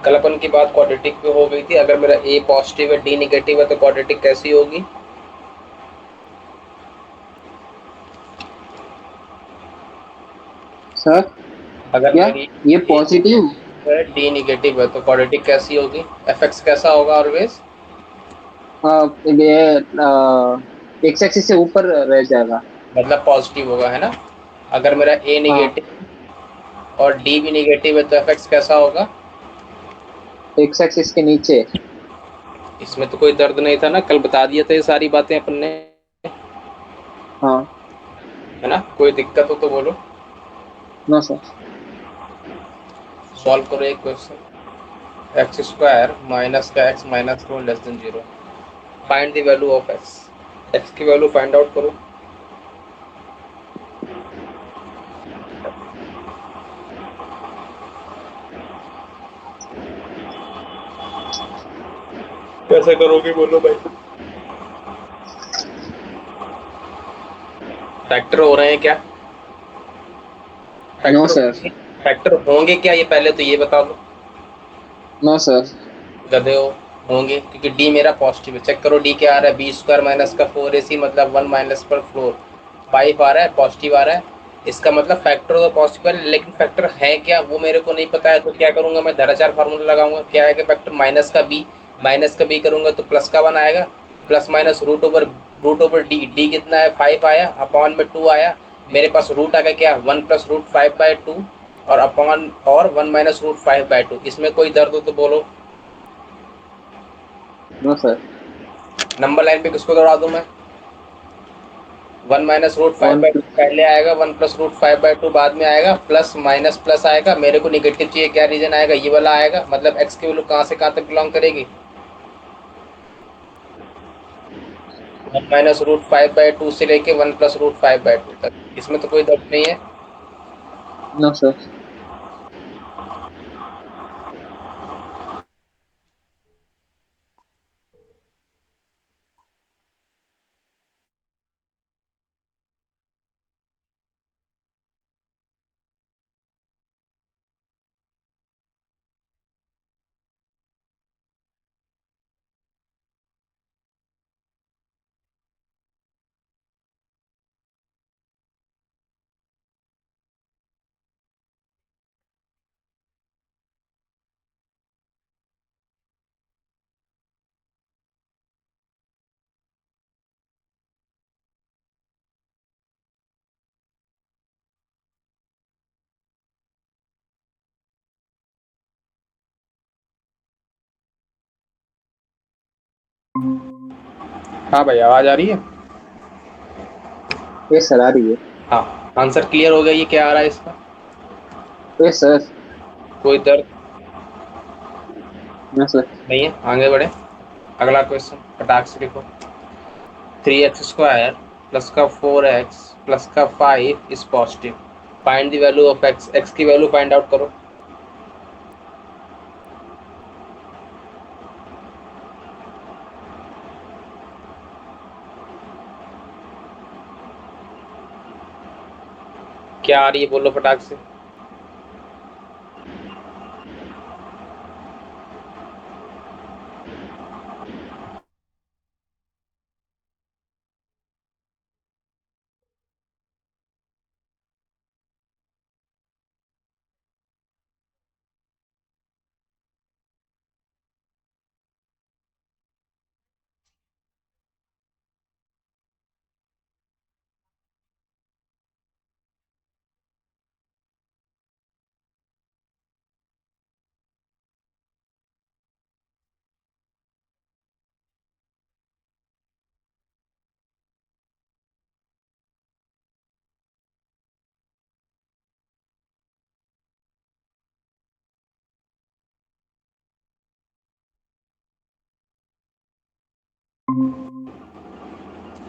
कल अपन की बात क्वाड्रेटिक पे हो गई थी। अगर मेरा ए पॉजिटिव है डी निगेटिव है तो क्वाड्रेटिक कैसी होगी? सर अगर क्या मेरी ये ए पॉजिटिव? है डी निगेटिव है तो क्वाड्रेटिक कैसी होगी? एफ एक्स कैसा होगा ऑलवेज? ये एक्स एक्सिस से ऊपर रह जाएगा। मतलब पॉजिटिव होगा, है ना? अगर मेरा ए हाँ, निगेटिव और डी भी निगेटिव है तो एफ एक्स कैसा होगा? एक्स एक्सिस के नीचे। इसमें तो कोई दर्द नहीं था ना, कल बता दिया था ये सारी बातें अपन ने, हाँ। है ना? कोई दिक्कत हो तो बोलो। No sir. सॉल्व करो एक क्वेश्चन। एक्स स्क्वायर माइनस का x minus one less than zero. Find the value of x. X की वैल्यू फाइंड आउट करो। कैसे करोगे बोलो भाई? फैक्टर हो रहे हैं क्या? No factor sir. फैक्टर होंगे क्या, ये पहले तो ये बता दो। No sir. गधे हो। होंगे क्योंकि डी मेरा पॉजिटिव है। चेक करो डी क्या आ रहा है, बी स्क्वायर माइनस का फोर ए सी मतलब वन माइनस पर फ्लोर फाइव आ रहा है, पॉजिटिव आ रहा है। इसका मतलब फैक्टर तो पॉजिटिव है, लेकिन फैक्टर है क्या वो मेरे को नहीं पता है। तो क्या करूंगा मैं? धराचार फार्मूला लगाऊंगा। क्या है कि फैक्टर माइनस का बी करूंगा तो प्लस का वन आएगा। Plus minus root over D. D कितना है? फाइव आया, अपॉन में टू आया। मेरे पास रूट आ गया क्या? One plus root five by two और अपॉन और one minus root five by two. इसमें कोई दर्द हो तो बोलो। No sir. नंबर लाइन पे किसको दौड़ा दूं मैं? One minus root five one. By two पहले आएगा, one plus root five by two बाद में आएगा, प्लस माइनस प्लस आएगा। मेरे को निगेटिव चाहिए, क्या रीजन आएगा? ये वाला आएगा। मतलब एक्स की वैल्यू कहाँ से कहाँ तक बिलोंग करेगी? One minus root five by two से लेके one plus root five by two तक। इसमें तो कोई दर्द नहीं है। No sir. हाँ भाई, आवाज आ रही है? ये सर आ रही है। हाँ, आंसर क्लियर हो गया ये क्या आ रहा है इसका? ये सर। कोई दर्द नो सर। नहीं है। आगे बढ़े। अगला क्वेश्चन फटाक से लिखो। थ्री एक्स स्क्वायर प्लस का फोर एक्स प्लस का five is positive. Find the value of x. X की वैल्यू फाइंड आउट करो। क्या आ रही है बोलो फटाक से।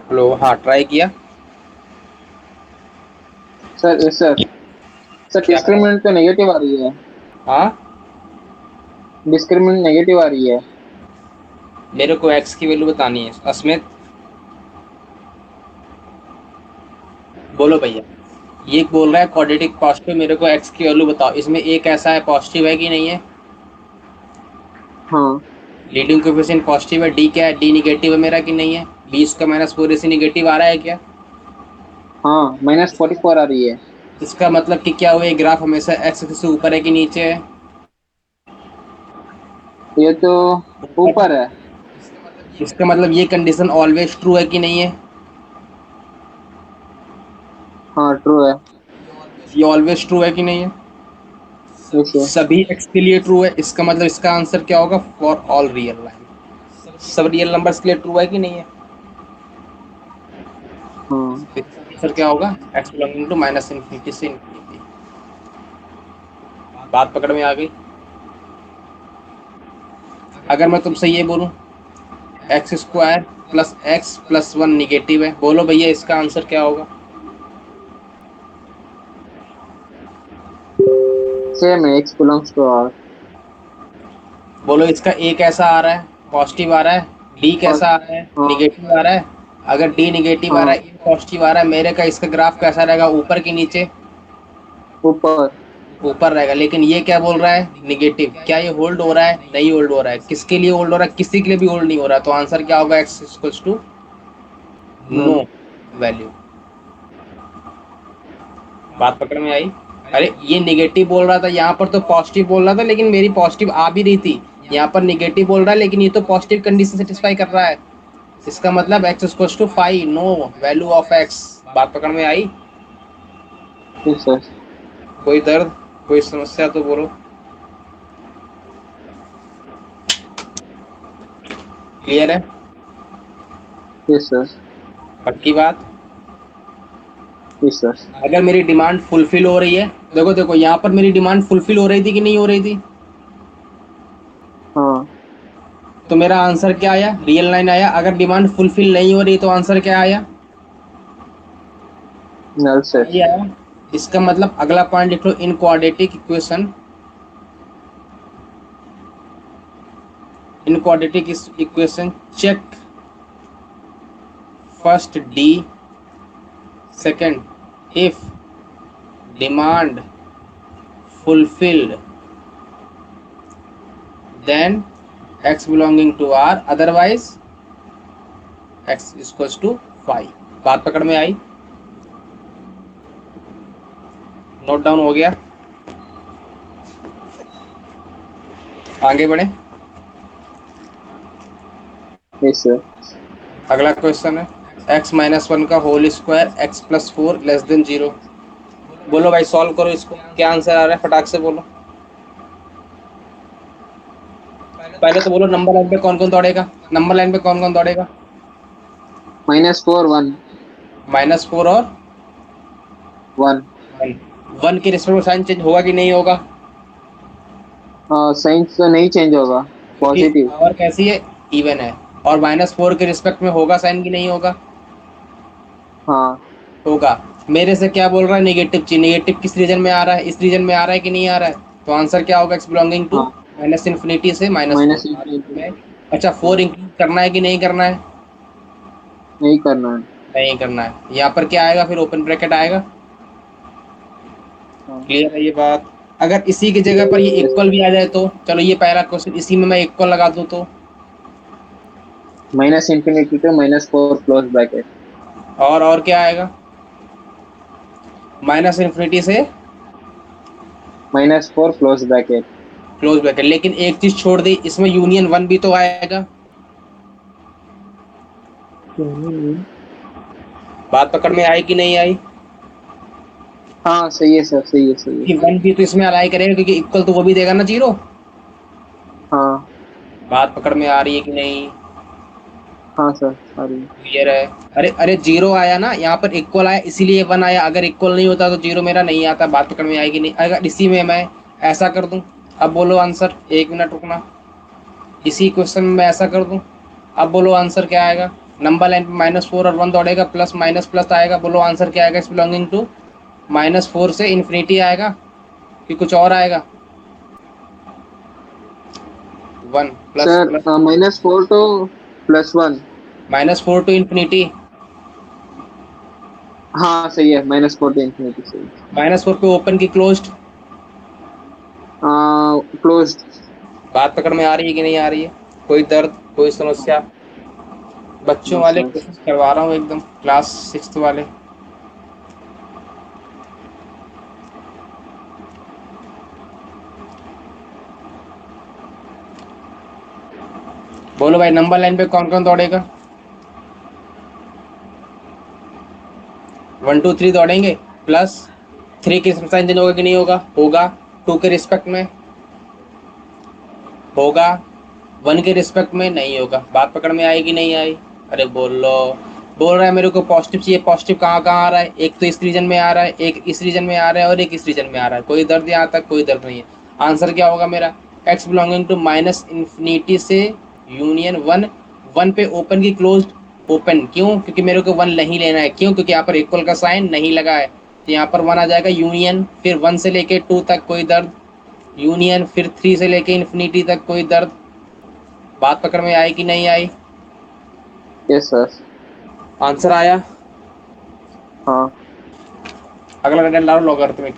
हेलो, हाँ ट्राई किया। Sir yes sir. सर क्या करा? डिस्क्रिमिनेंट तो नेगेटिव आ रही है। हाँ, डिस्क्रिमिनेंट नेगेटिव आ रही है। मेरे को एक्स की वैल्यू बतानी है अस्मित। बोलो भैया। ये बोल रहा है क्वाड्रेटिक पॉजिटिव, मेरे को एक्स की वैल्यू बताओ। इसमें एक ऐसा है पॉजिटिव है कि नहीं है? हाँ लीडिंग कोएफिशिएंट पॉजिटिव है, डी क्या है, डी निगेटिव है मेरा कि नहीं है, B square minus 4ac negative आ रहा है क्या? हाँ, -44 आ रही है। इसका मतलब कि क्या हुआ, ये ग्राफ हमेशा एक्स एक्सिस से ऊपर है कि नीचे है? ये तो ऊपर है। ऊपर है। इसका मतलब ये कंडीशन ऑलवेज ट्रू है कि नहीं है? हाँ ट्रू है। ये ऑलवेज ट्रू है कि नहीं है? यस है। सभी एक्स के लिए ट्रू है, इसका मतलब इसका आंसर क्या होगा, फॉर ऑल रियल लाइन, सब रियल नंबर्स के लिए ट्रू है कि नहीं है? हाँ इसका आंसर क्या होगा, x belonging to minus infinity से इन्फिनिटी। बात पकड़ में आ गई? अगर मैं तुमसे ये बोलूं x square plus x plus 1 negative है, बोलो भैया इसका आंसर क्या होगा? सेम है, x बिलोंग्स टू r। बोलो इसका ए कैसा आ रहा है, पॉजिटिव आ रहा है, डी कैसा आ रहा है, हाँ निगेटिव आ रहा है? अगर डी निगेटिव आ रहा हाँ है, ए पॉजिटिव आ रहा है, मेरे का इसका ग्राफ कैसा रहेगा, ऊपर की नीचे? ऊपर। ऊपर रहेगा। लेकिन ये क्या बोल रहा है, निगेटिव। क्या ये होल्ड हो रहा है? नहीं होल्ड हो रहा है। किसके लिए होल्ड हो रहा है, किसी के लिए भी होल्ड नहीं हो रहा, तो आंसर क्या होगा, x equals to no null. Value. बात पकड़ में आई? अरे ये निगेटिव बोल रहा था, यहाँ पर तो पॉजिटिव बोल रहा था, लेकिन मेरी पॉजिटिव आ भी रही थी। यहाँ पर निगेटिव बोल रहा है, लेकिन ये तो पॉजिटिव कंडीशन सेटिस्फाई कर रहा है। इसका मतलब x equals to 5, no value of x. बात पकड़ में आई? Yes sir. कोई दर्द, कोई समस्या तो बोलो। क्लियर है? Yes sir. पक्की बात? Yes sir. अगर मेरी डिमांड फुलफिल हो रही है, देखो देखो यहाँ पर मेरी डिमांड फुलफिल हो रही थी कि नहीं हो रही थी? हाँ तो मेरा आंसर क्या आया, रियल लाइन आया। अगर डिमांड फुलफिल नहीं हो रही तो आंसर क्या आया? Null set. ये आया। इसका मतलब अगला पॉइंट लिख लो, in quadratic equation, in quadratic equation check first D, second if demand fulfilled then x belonging to r, otherwise x equals to 5। बात पकड़ में आई? नोट डाउन हो गया? आगे बढ़े। Yes sir. अगला क्वेश्चन है x माइनस 1 का whole square x plus 4 less than 0। बोलो भाई सॉल्व करो इसको, क्या आंसर आ रहा है, फटाक से बोलो। पहले तो बोलो नंबर लाइन पे कौन कौन दौड़ेगा, नंबर लाइन पे कौन कौन दौड़ेगा? -4 1 -4 और 1। 1। 1 के रिस्पेक्ट में साइन चेंज होगा कि नहीं होगा? हाँ, साइंस तो नहीं चेंज होगा। क्योंकि पॉजिटिव। पावर कैसी है, इवन है। और -4 के रिस्पेक्ट में होगा साइन की नहीं होगा? हाँ होगा। मेरे से क्या बोल रहा है, नेगेटिव चाहिए। नेगेटिव किस रीजन में आ रहा है, इस रीजन में आ रहा है कि नहीं आ रहा है? तो आंसर क्या होगा, एक्स बिलोंगिंग टू हाँ। माइनस इन्फिनिटी से -4। -∞ अच्छा 4 इंक्लूड करना है कि नहीं करना है? नहीं करना है। नहीं करना है। यहाँ पर क्या आएगा फिर, ओपन ब्रैकेट आएगा। हाँ। क्लियर है ये बात? अगर इसी की जगह पर ये यस। इक्वल भी आ जाए तो चलो, ये पहला क्वेश्चन, इसी में मैं इक्वल लगा दूं तो? -∞ to -4 क्लोज ब्रैकेट। और क्या आएगा, माइनस इन्फिनिटी से -4 क्लोज ब्रैकेट। Close bracket. लेकिन एक चीज छोड़ दी, इसमें यूनियन 1 भी तो आएगा। बात पकड़ में आई कि नहीं आई? हाँ सही है सर, सही है, सही है। कि 1 भी तो इसमें अलाई करेगा, क्योंकि इक्वल तो वो भी देगा ना, जीरो। हाँ बात पकड़ में आ रही है कि नहीं? हाँ सर, सॉरी। क्लियर है? अरे अरे जीरो आया ना, यहाँ पर इक्वल आया इसीलिए 1 आया। अगर इक्वल नहीं होता तो जीरो मेरा नहीं आता। बात पकड़ में आएगी नहीं? अगर इसी में मैं ऐसा कर दूं, अब बोलो आंसर, 1 मिनट रुकना। इसी क्वेश्चन में मैं ऐसा कर दूं, अब बोलो आंसर क्या आएगा। नंबर लाइन पे -4 और 1 दौड़ेगा, प्लस माइनस प्लस आएगा। बोलो आंसर क्या आएगा, इस बिलोंगिंग टू -4 से इन्फिनिटी आएगा कि कुछ और आएगा? 1 plus sir plus -4 to +1। -4 to infinity. हाँ सही है, -4 to ∞ सही। -4 पे ओपन की क्लोज्ड। क्लोज। बात पकड़ में आ रही है कि नहीं आ रही है? कोई दर्द, कोई समस्या? बच्चों नो वाले सर। क्वेश्चन करवा रहा हूँ एकदम, क्लास 6th वाले। बोलो भाई, नंबर लाइन पे कौन कौन दौड़ेगा? 1 2 3 दौड़ेंगे। प्लस 3 के साइन चेंज होगा कि नहीं होगा? होगा। 2 के रिस्पेक्ट में होगा। 1 के रिस्पेक्ट में नहीं होगा। बात पकड़ में आई कि नहीं आई? अरे बोलो। बोल रहा है मेरे को पॉजिटिव चाहिए। पॉजिटिव कहाँ कहाँ आ रहा है? एक तो इस रीजन में आ रहा है, एक इस रीजन में आ रहा है और एक इस रीजन में आ रहा है। कोई दर्द यहाँ तक? कोई दर्द नहीं है। आंसर क्या होगा मेरा? X belonging to minus infinity से यूनियन 1। 1 पे ओपन की क्लोज। ओपन क्यों? क्योंकि मेरे को 1 नहीं लेना है। क्यों? क्योंकि यहाँ पर इक्वल का साइन नहीं लगा है। तो यहाँ पर 1 आ जाएगा यूनियन, फिर 1 से लेके 2 तक कोई दर्द, यूनियन, फिर 3 से लेके इन्फिनिटी तक कोई दर्द। बात पकड़ में आई कि नहीं आई? Yes sir. आंसर आया। हाँ। अगला कंटेंट ला लॉगरिथमिक।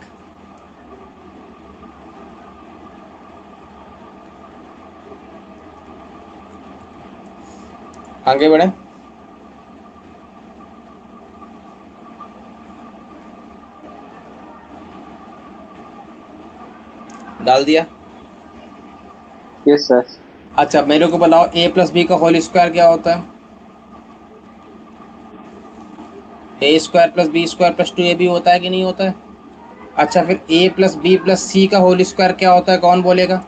आगे बढ़े। डाल दिया। Yes sir. अच्छा मेरे को बताओ, a प्लस बी का होल स्क्वायर क्या होता है? A square plus B square plus 2ab होता है कि नहीं होता है? अच्छा फिर a plus B plus C का होल स्क्वायर क्या होता है? कौन बोलेगा?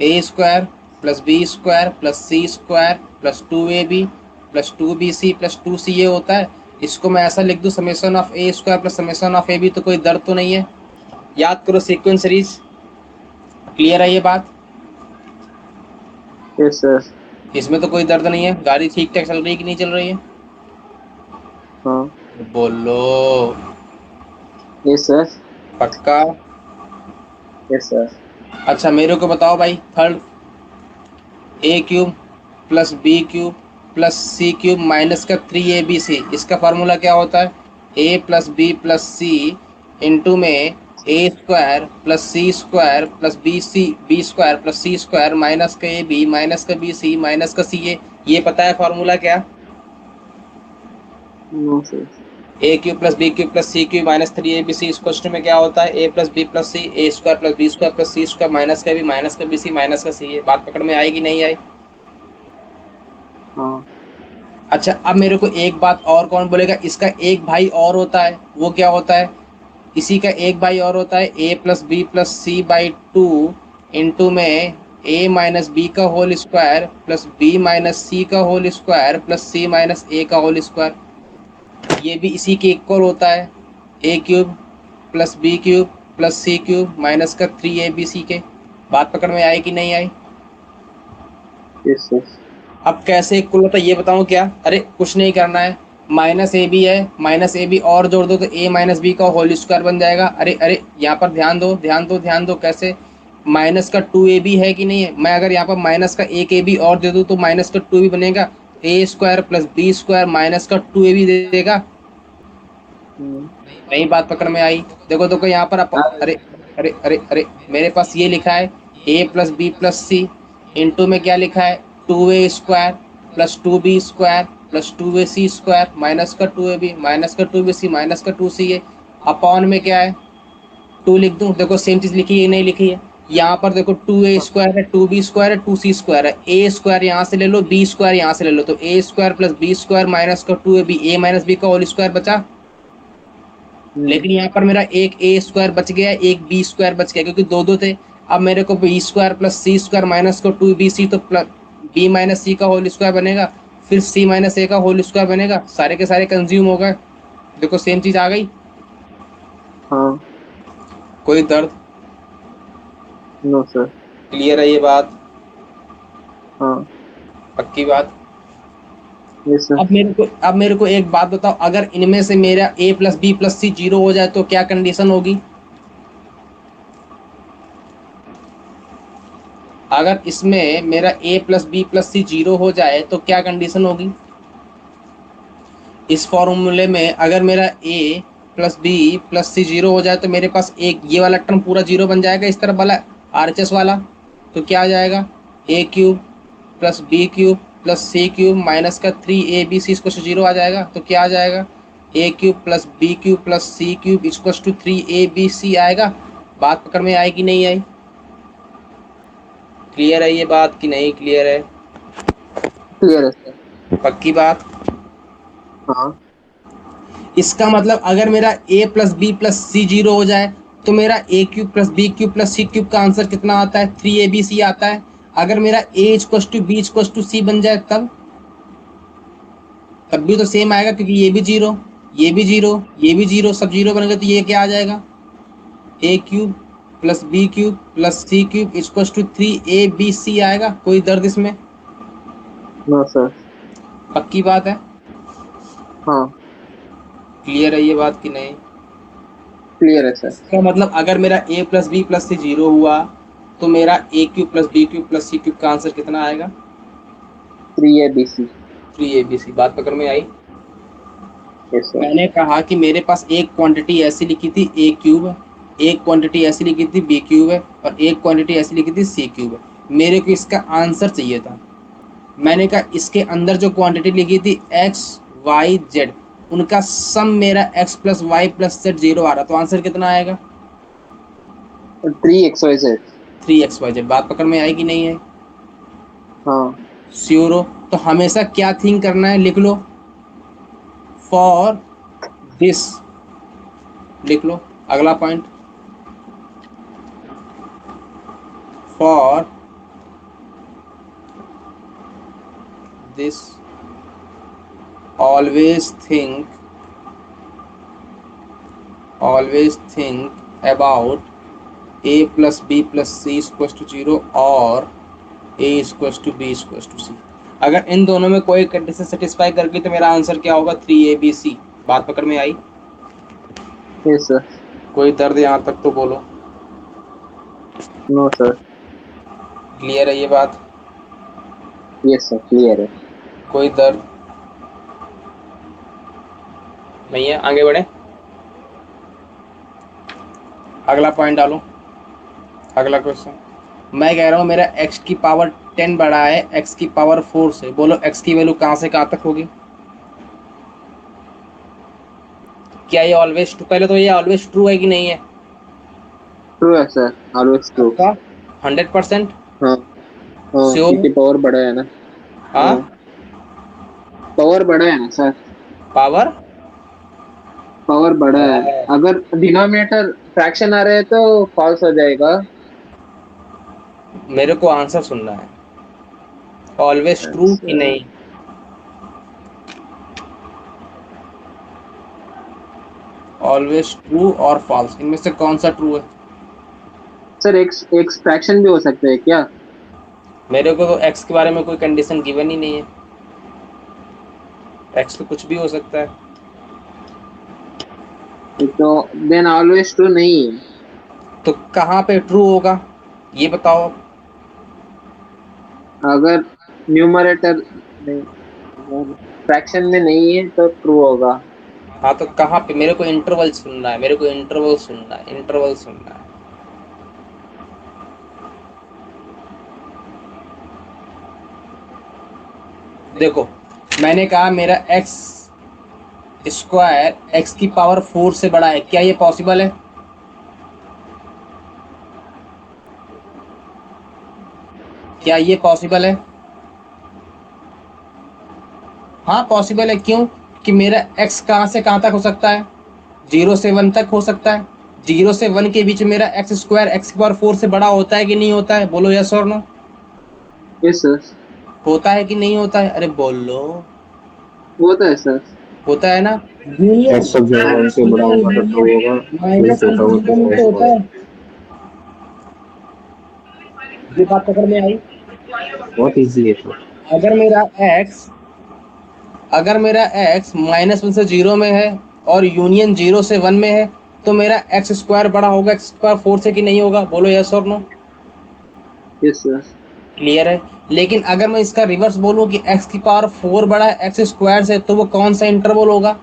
A square plus B square plus C square plus 2ab plus 2bc plus 2c ये होता है। इसको मैं ऐसा लिख दूं, summation of A square plus summation of ab। तो कोई दर्द तो नहीं है। याद करो सीक्वेंस सीरीज। क्लियर है ये बात? Yes sir. इसमें तो कोई दर्द नहीं है। गाड़ी ठीक ठाक चल रही है कि नहीं चल रही है? हाँ। बोलो। Yes sir. पक्का? Yes sir. अच्छा मेरे को बताओ भाई, third, A cube plus B cube plus C cube minus का 3abc, इसका फार्मूला क्या होता है? A plus B plus C into में A square plus C square plus B square plus C square minus का ए बी माइनस का B C minus का C A. ये पता है फार्मूला क्या? No sir. A cube plus B cube plus C cube minus 3abc इस question में क्या होता है? A plus B plus C, A square plus B square plus C square minus का बी माइनस का बी सी माइनस का C ए। बात पकड़ में आई कि नहीं आई? हाँ। अच्छा अब मेरे को एक बात और कौन बोलेगा? इसका एक भाई और होता है, वो क्या होता है? इसी का एक भाई और होता है, A plus B plus C by 2 into में ए माइनस बी का whole square plus B minus C का whole square plus C minus A का होल स्क्वायर। ये भी इसी के इक्वल होता है, A cube plus B cube plus C cube minus का 3abc के। बात पकड़ में आई कि नहीं आई? Yes sir. अब कैसे इक्वल होता है ये बताऊं क्या? अरे कुछ नहीं करना है, माइनस ए बी है, माइनस ए बी और जोड़ दो तो ए माइनस बी का होल स्क्वायर बन जाएगा। अरे अरे यहाँ पर ध्यान दो ध्यान दो ध्यान दो, कैसे? माइनस का 2ab है कि नहीं है? मैं अगर यहाँ पर माइनस का एक ए बी और दे दूँ तो माइनस का 2 भी बनेगा। A square plus B square minus का 2ab दे देगा। नहीं बात पकड़ में आई? देखो देखो यहाँ पर अरे अरे अरे अरे मेरे पास ये लिखा है, A plus B plus C into में क्या लिखा है? 2a square plus 2b square plus 2ac square minus का 2ab माइनस का 2bc माइनस का 2ca। अपॉन में क्या है? 2 लिख दूं? देखो सेम चीज लिखी है नहीं लिखी है? यहाँ पर देखो 2a स्क्वायर है, 2b स्क्वायर है, 2c स्क्वायर है। ए स्क्वायर यहाँ से ले लो, बी स्क्वायर यहाँ से ले लो, तो A square plus B square minus का 2ab, ए माइनस बी का होल स्क्वायर बचा। लेकिन यहाँ पर मेरा एक ए स्क्वायर बच गया, एक बी स्क्वायर बच गया, क्योंकि दो दो थे। अब मेरे को B square plus C square minus को 2bc, तो प्लस बी माइनस सी का होल स्क्वायर बनेगा, फिर सी माइनस ए का होल स्क्वायर बनेगा। सारे के सारे कंज्यूम हो गए। देखो सेम चीज आ गई। हाँ। कोई दर्द? No sir. क्लियर है ये बात? हाँ। पक्की बात? Yes sir. अब मेरे को एक बात बताओ, अगर इनमें से मेरा ए प्लस बी प्लस सी जीरो हो जाए तो क्या कंडीशन होगी? अगर इसमें मेरा ए प्लस बी प्लस सी जीरो हो जाए तो क्या कंडीशन होगी? इस फॉर्मूले में अगर मेरा ए प्लस बी प्लस सी जीरो हो जाए तो मेरे पास एक ये वाला टर्म पूरा जीरो बन जाएगा, इस तरफ वाला आरएचएस वाला। तो क्या आ जाएगा, ए cube plus B cube plus सी क्यूब माइनस का 3ab इसको 0 आ जाएगा। तो क्या आ जाएगा, ए cube plus B cube plus सी क्यूब इसको 3abc आएगा। बात पकड़ में आई कि नहीं आई? क्लियर है ये बात कि नहीं क्लियर है? क्लियर है सर। पक्की बात? हाँ इसका मतलब अगर मेरा a plus B plus c 0 हो जाए तो मेरा a cube plus B cube plus C cube का आंसर कितना आता है, 3abc आता है। अगर मेरा a equal to b equal to c बन जाए तब भी तो सेम आएगा, क्योंकि ये भी जीरो, ये भी जीरो, ये भी जीरो, सब जीरो बनेगा। तो ये क्या आ जाएगा, ए cube plus B cube plus C cube equal to 3abc आएगा। कोई दर्द इसमें? No sir. पक्की बात है? हाँ क्लियर है ये बात कि नहीं? क्लियर है सर। इसका मतलब अगर मेरा a plus B plus c 0 हुआ तो मेरा a cube plus B cube plus C cube का आंसर कितना आएगा, 3abc। 3abc। बात पकड़ में आई? Yes sir. मैंने कहा कि मेरे पास एक क्वांटिटी ऐसी लिखी थी ए क्यूब है, एक क्वांटिटी ऐसी लिखी थी बी क्यूब है और एक क्वांटिटी ऐसी लिखी थी सी क्यूब है। मेरे को इसका आंसर चाहिए था। मैंने कहा इसके अंदर जो क्वांटिटी लिखी थी एक्स वाई जेड, उनका सम मेरा x plus y plus z 0 आ रहा, तो आंसर कितना आएगा, 3xyz। 3xyz। बात पकड़ में आई कि नहीं है? हाँ श्योर हो? तो हमेशा क्या थिंक करना है, लिख लो, फॉर दिस, लिख लो अगला point, for this always think about a plus b plus c equals to 0 और a equals to b equals to c। अगर इन दोनों में कोई कंडीशन सेटिस्फाई कर गई तो मेरा आंसर क्या होगा, 3abc। बात पकड़ में आई? Yes sir. कोई दर्द यहाँ तक तो बोलो। No sir. क्लियर है ये बात? यस सर क्लियर है। कोई दर्द नहीं है? आगे बढ़े, अगला पॉइंट डालो, अगला क्वेश्चन। मैं कह रहा हूँ मेरा x की पावर 10 बढ़ा है x की पावर 4 से। बोलो x की वैल्यू कहाँ से कहाँ तक होगी? क्या ये ऑलवेज ट्रू, पहले तो ये ऑलवेज ट्रू है कि नहीं है? ट्रू है सर, ऑलवेज ट्रू। पक्का? 100%? हाँ हाँ, श्योर? क्योंकि पावर बड़ा है ना। हाँ, हाँ पावर बड़ा है ना सर। पावर पावर बड़ा है। अगर डिनोमिनेटर फ्रैक्शन आ रहे हैं तो फॉल्स हो जाएगा। मेरे को आंसर सुनना है, ऑलवेज ट्रू कि सर नहीं? ऑलवेज ट्रू और फॉल्स, इनमें से कौन सा ट्रू है? सर एक फ्रैक्शन भी हो सकता है क्या? मेरे को तो x के बारे में कोई कंडीशन गिवन ही नहीं है, x तो कुछ भी हो सकता है। तो देन ऑलवेज ट्रू नहीं है। तो कहाँ पे ट्रू होगा ये बताओ अब। अगर न्यूमरेटर फ्रैक्शन में नहीं है तो ट्रू होगा। हाँ तो कहाँ पे, मेरे को इंटरवल सुनना है, मेरे को इंटरवल सुनना है, इंटरवल सुनना है। देखो मैंने कहा मेरा x स्क्वायर x की पावर 4 से बड़ा है, क्या ये पॉसिबल है? क्या ये पॉसिबल है? हाँ पॉसिबल है। क्यों? कि मेरा x कहाँ से कहाँ तक हो सकता है, 0 से 1 तक हो सकता है। 0 से 1 के बीच मेरा एक्स स्क्वायर x की पावर 4 से बड़ा होता है कि नहीं होता है? बोलो यस और नो। Yes sir. होता है कि नहीं होता है? अरे बोलो। होता है सर। होता है ना? यूनियन एक्स सब जगह उनसे बड़ा होगा तो ट्रू होगा, नहीं माइनस छोटा होगा तो इंटीग्रल में फॉल्स तो होता होगा। है। ये बात पकड़ में आई? बहुत इजी है तो। अगर मेरा x -1 से 0 में है और यूनियन 0 से 1 में है तो मेरा एक्स स्क्वायर बड़ा होगा एक्स स्क्वायर 4 से कि नहीं होगा? बोलो यस और नो। Yes sir. क्लियर है? लेकिन अगर मैं इसका रिवर्स बोलूं कि x की पावर 4 बड़ा है एक्स स्क्वायर से, तो वो कौन सा इंटरवल होगा?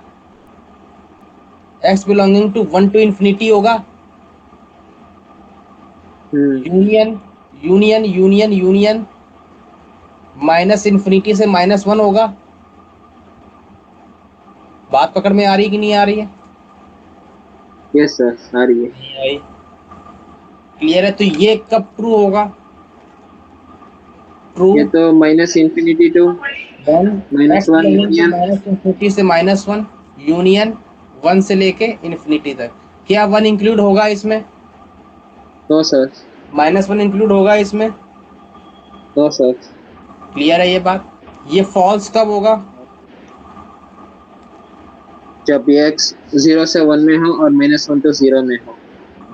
x belonging to 1 to infinity होगा, हम्म। Union union union union minus infinity से -1 होगा। बात पकड़ में आ रही कि नहीं आ रही है? यस सर, आ रही है। नहीं आई। क्लियर है? तो ये कब ट्रू होगा? ट्रू ये तो -∞ to one x -1 belonging to union. -∞ से -1 यूनियन 1 से लेके इन्फिनिटी तक। क्या 1 इंक्लूड होगा इसमें? No sir. -1 इंक्लूड होगा इसमें? No sir. क्लियर है ये बात? ये फॉल्स कब होगा? जब ये x 0 से 1 में हो और -1 टू 0 में हो।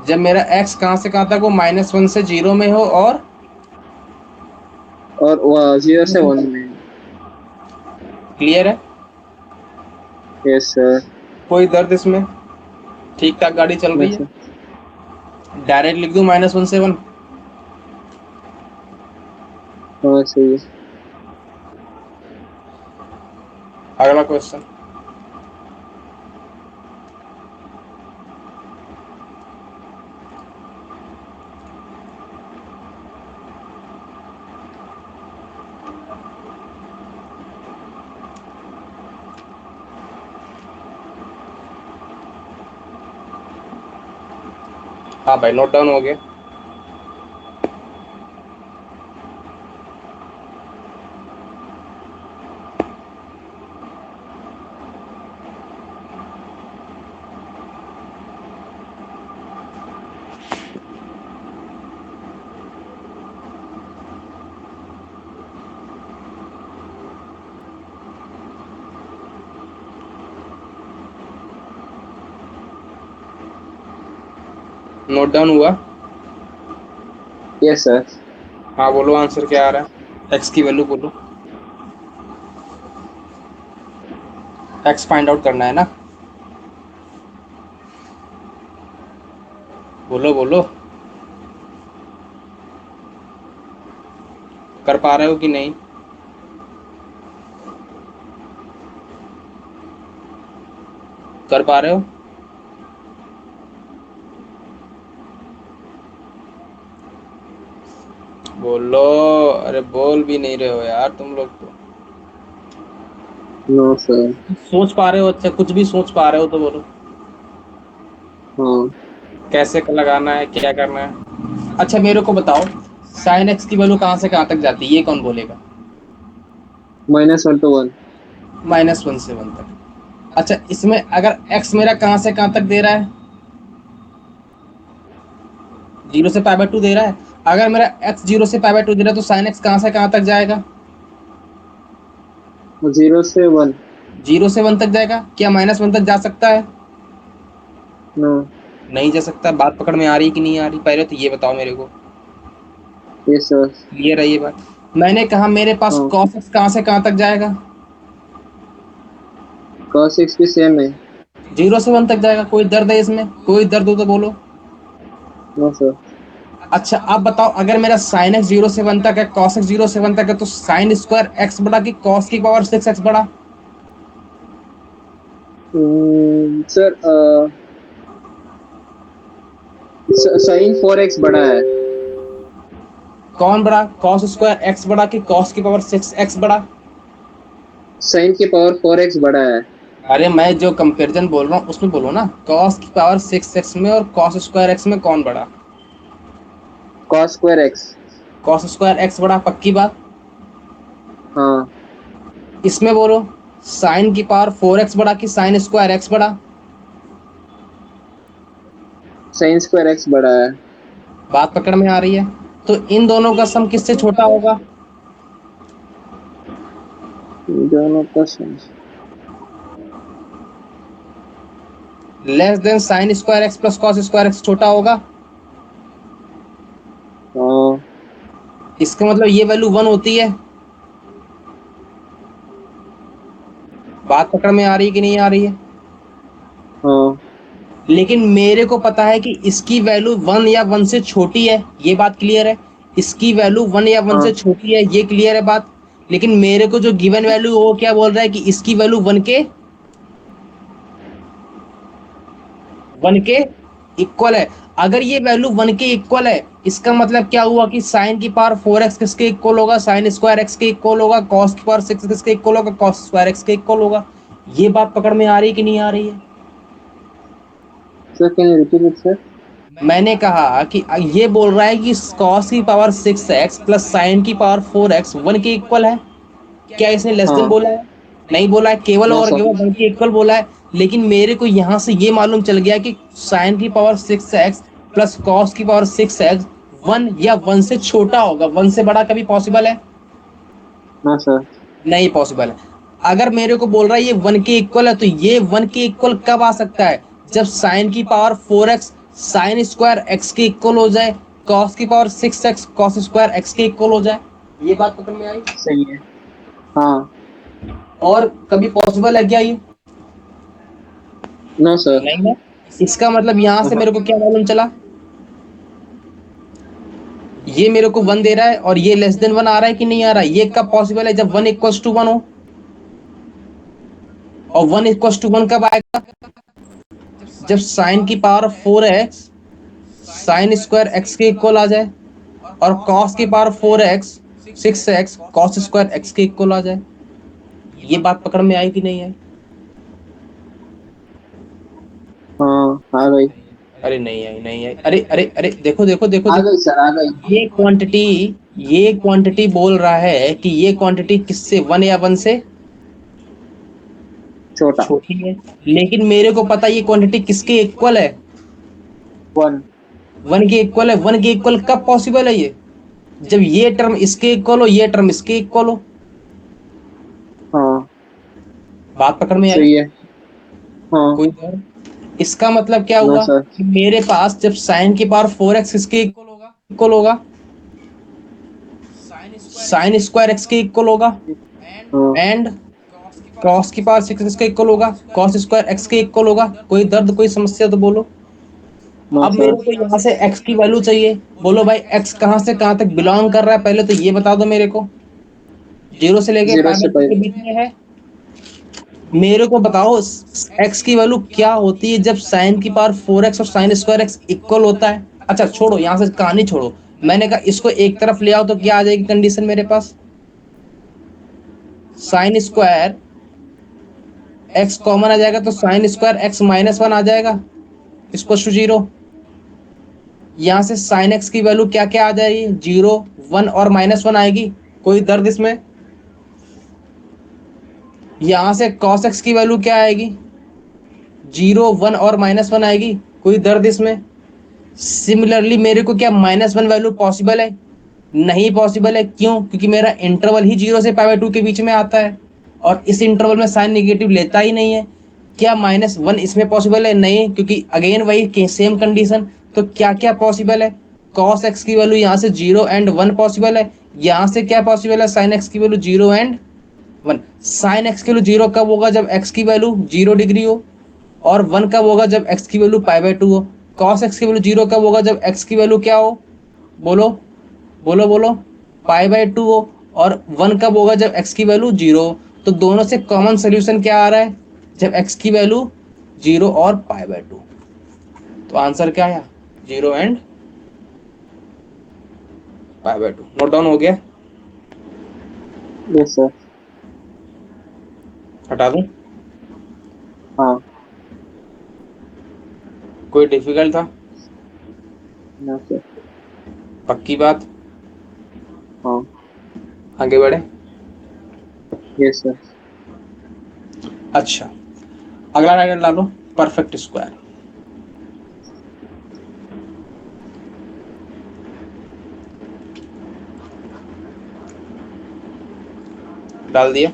जब मेरा x कहाँ से कहाँ तक हो? -1 से 0 में हो और और 0 से 1 में हो। क्लियर है? Yes sir. कोई दर्द इसमें? ठीक ठाक गाड़ी चल नो रही है? सर। डायरेक्ट लिख दूं -1 से 1? हाँ सही है। अगला क्वेश्चन। हाँ भाई, नोट डाउन हो गया। नोट डाउन हुआ? Yes sir. हाँ बोलो, आंसर क्या आ रहा है? एक्स की वैल्यू बोलो। एक्स फाइंड आउट करना है ना? बोलो बोलो। कर पा रहे हो कि नहीं? कर पा रहे हो? बोलो। अरे बोल भी नहीं रहे हो यार तुम लोग तो। No sir. सोच पा रहे हो? अच्छा, कुछ भी सोच पा रहे हो तो बोलो। हाँ। कैसे लगाना है, क्या करना है? अच्छा मेरे को बताओ, साइन एक्स की वैल्यू कहाँ से कहाँ तक जाती है, ये कौन बोलेगा? -1 टू 1। -1 से 1 तक। अच्छा, इसमें अगर x मेरा कहाँ से कहाँ तक दे रहा है? 0 से π/2 दे रहा है। अगर मेरा x 0 से π/2 दे रहा है तो साइन एक्स कहाँ से कहाँ तक जाएगा? 0 से 1। 0 से 1 तक जाएगा। क्या -1 तक जा सकता है? नो। नहीं जा सकता। बात पकड़ में आ रही कि नहीं आ रही, पहले तो ये बताओ मेरे को। Yes sir. क्लियर है ये बात? मैंने कहा मेरे पास हाँ। cos x कहाँ से कहाँ तक जाएगा? cos x भी सेम है। 0 से 1 तक जाएगा। कोई दर्द है इसमें? कोई दर्द हो तो बोलो। No sir. अच्छा अब बताओ, अगर मेरा साइन एक्स 0 से 1 तक है, cos x 0 से 1 तक है, तो साइन स्क्वायर एक्स बड़ा कि cos की पावर 6x बड़ा? सर साइन 4x बड़ा है। कौन बड़ा? cos स्क्वायर एक्स बड़ा कि cos की पावर 6x बड़ा? साइन की पावर 4x बड़ा है। अरे मैं जो कंपैरिजन बोल रहा हूँ उसमें बोलो ना, cos की पावर 6x में और cos स्क्वायर एक्स में कौन बड़ा? cos square x। cos square x बड़ा, पक्की बात? हाँ। इसमें बोलो, साइन की पावर 4x बड़ा कि साइन स्क्वायर एक्स बड़ा? साइन स्क्वायर x बड़ा है। बात पकड़ में आ रही है? तो इन दोनों का सम किससे छोटा होगा? दोनों का सम। Less than sine square x plus cos square x छोटा होगा। हाँ। इसका मतलब ये वैल्यू 1 होती है। बात पकड़ में आ रही है कि नहीं आ रही है? हाँ। लेकिन मेरे को पता है कि इसकी वैल्यू 1 या 1 से छोटी है, ये बात क्लियर है। इसकी वैल्यू 1 या 1 से हाँ। छोटी है, ये क्लियर है बात। लेकिन मेरे को जो गिवन वैल्यू वो क्या बोल रहा है कि इसकी वैल्यू 1 के इक्वल है। अगर ये वैल्यू 1 के इक्वल है, इसका मतलब क्या हुआ कि साइन की पावर 4x किसके इक्वल होगा, साइन स्क्वायर x के इक्वल होगा, कॉस की पावर 6 किसके इक्वल होगा, कॉस स्क्वायर x के इक्वल होगा। ये बात पकड़ में आ रही कि नहीं आ रही है? Sir can you repeat it sir? मैंने कहा कि ये बोल रहा है कि कॉस की पावर 6x प्लस साइन की पावर 4x 1 के इक्वल है। क्या इसने लेस देन हाँ। बोला है? नहीं बोला है, केवल नो और सर। केवल 1 के इक्वल बोला है। लेकिन मेरे को यहां से ये मालूम चल गया कि साइन की पावर 6x प्लस कॉस की पावर 6x 1 या 1 से छोटा होगा, 1 से बड़ा कभी पॉसिबल है? No sir. नहीं पॉसिबल है। अगर मेरे को बोल रहा है ये 1 के इक्वल है, तो ये 1 के इक्वल कब आ सकता है? जब साइन की power 4x sine square x के इक्वल हो जाए, कॉस की power 6x cos square x के इक्वल हो जाए। ये बात पकड़ में आई? सही है। हाँ। और कभी पॉसिबल है क्या ये? No sir. नहीं ना। इसका मतलब यहां से मेरे को क्या मालूम चला? ये मेरे को 1 दे रहा है और ये लेस देन 1 आ रहा है कि नहीं आ रहा है? ये कब पॉसिबल है? जब 1 इक्वल्स टू 1 हो। और 1 इक्वल्स टू 1 कब आएगा? जब साइन की power 4x sine square x के इक्वल आ जाए और कॉस की power 4x 6x cos square x के इक्वल आ जाए। ये बात पकड़ में आई कि नहीं आई? हाँ आ गई। अरे नहीं आई, नहीं आई। अरे अरे अरे, देखो देखो देखो आ देखो। गई सर, आ गई। ये क्वांटिटी ये क्वांटिटी बोल रहा है कि ये क्वांटिटी किससे, 1 या 1 से छोटा। छोटी है। लेकिन मेरे को पता ये क्वांटिटी किसके इक्वल है? 1। 1 के इक्वल है। 1 के इक्वल कब पॉसिबल है ये? जब ये टर्म इसके इक्वल हो, ये टर्म इसके इक्वल हो। हाँ बात पकड़ में आई? सही है। हाँ। कोई और? इसका मतलब क्या नो हुआ सर। कि मेरे पास जब साइन की पावर 4x किसके इक्वल होगा, साइन स्क्वायर x के इक्वल होगा, हाँ। एंड कॉस की पावर 6 किसके इक्वल होगा, कॉस स्क्वायर x के इक्वल होगा। कोई दर्द, कोई समस्या तो बोलो। नो अब मेरे सर। को यहाँ से x की वैल्यू चाहिए। बोलो भाई, x कहाँ से कहाँ तक बिलोंग कर रहा है, पहले तो ये बता दो मेरे को। 0 से लेके 0 पाई से बाई 2 पाई। के बीच में है। मेरे को बताओ x की वैल्यू क्या होती है जब साइन की पावर 4x और साइन स्क्वायर x इक्वल होता है। अच्छा छोड़ो, यहाँ से कहानी छोड़ो। मैंने कहा इसको एक तरफ ले आओ तो क्या आ जाएगी कंडीशन मेरे पास? साइन स्क्वायर x कॉमन आ जाएगा तो साइन स्क्वायर x माइनस 1 आ जाएगा, इसको 0। यहाँ से साइन x की वैल्यू क्या क्या आ जाएगी? 0 1 और माइनस 1 आएगी। कोई दर्द इसमें? यहाँ से cos x की वैल्यू क्या आएगी? 0 1 और माइनस 1 आएगी। कोई दर्द इसमें? सिमिलरली मेरे को क्या -1 वैल्यू पॉसिबल है? नहीं पॉसिबल है। क्यों? क्योंकि मेरा इंटरवल ही 0 से पाई 2 के बीच में आता है और इस इंटरवल में साइन नेगेटिव लेता ही नहीं है। क्या -1 इसमें पॉसिबल है? नहीं, क्योंकि अगेन वही सेम कंडीशन। तो क्या क्या पॉसिबल है? कॉस एक्स की वैल्यू यहाँ से 0 एंड 1 पॉसिबल है। यहाँ से क्या पॉसिबल है? साइन एक्स की वैल्यू 0 एंड 1। साइन एक्स की वैल्यू 0 कब होगा? जब एक्स की वैल्यू 0 डिग्री हो। और 1 कब होगा? जब एक्स की वैल्यू पाई 2 हो। कॉस एक्स की वैल्यू 0 कब होगा? जब एक्स की वैल्यू क्या हो? बोलो बोलो बोलो। पाई 2 हो। और 1 कब होगा? जब एक्स की वैल्यू 0 हो। तो दोनों से कॉमन सोल्यूशन क्या आ रहा है? जब एक्स की वैल्यू 0 और पाई 2। तो आंसर क्या आया? 0 एंड पाई 2। नोट डाउन हो गया? Yes sir. हटा दूं? हाँ। कोई डिफिकल्ट था? No sir. पक्की बात? हाँ। आगे बढ़े? Yes sir. अच्छा, अगला टाइटल डालो, परफेक्ट स्क्वायर। डाल दिया?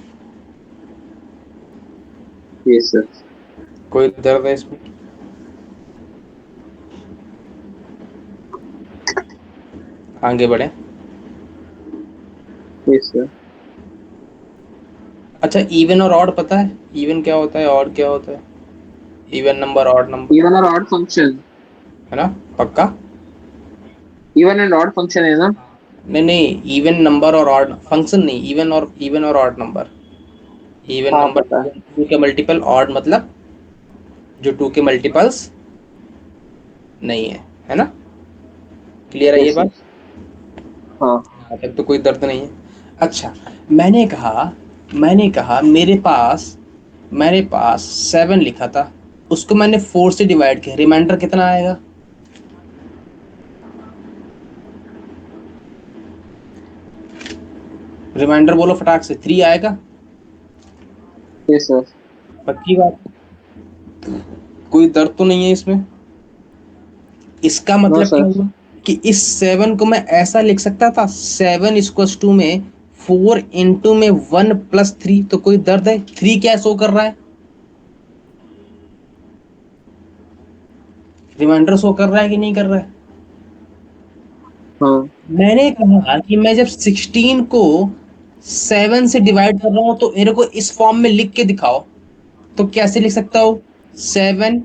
Yes sir. कोई दर्द है इसमें? आगे बढ़े? Yes sir. अच्छा, इवन और ऑड पता है? इवन क्या होता है, ऑड क्या होता है? Even number, odd number, even और ऑड फंक्शन। है ना? पक्का? इवन एंड ऑड फंक्शन है ना? नहीं नहीं, इवन नंबर और ऑड फंक्शन नहीं, इवन और ऑड नंबर। इवन हाँ नंबर पता है। 2 के मल्टीपल, ऑड मतलब जो 2 के मल्टीपल्स नहीं है। है ना? क्लियर है ये यस बात? यस। हाँ यहाँ तक तो कोई दर्द नहीं है। अच्छा, मैंने कहा मेरे पास 7 लिखा था, उसको मैंने 4 से डिवाइड किया, रिमाइंडर कितना आएगा? रिमाइंडर बोलो फटाक से, 3 आएगा? Yes sir. पक्की बात? कोई दर्द तो नहीं है इसमें? इसका नो मतलब क्या सर। हुआ कि इस 7 को मैं ऐसा लिख सकता था, 7 इक्वल्स टू में 4 इंटू में 1 प्लस 3, तो कोई दर्द है? 3 क्या शो कर रहा है? रिमाइंडर शो कर रहा है कि नहीं कर रहा है? हाँ मैंने कहा कि मैं जब 16 को 7 से डिवाइड कर रहा हूं तो मेरे को इस फॉर्म में लिख के दिखाओ। तो कैसे लिख सकता हूँ? 7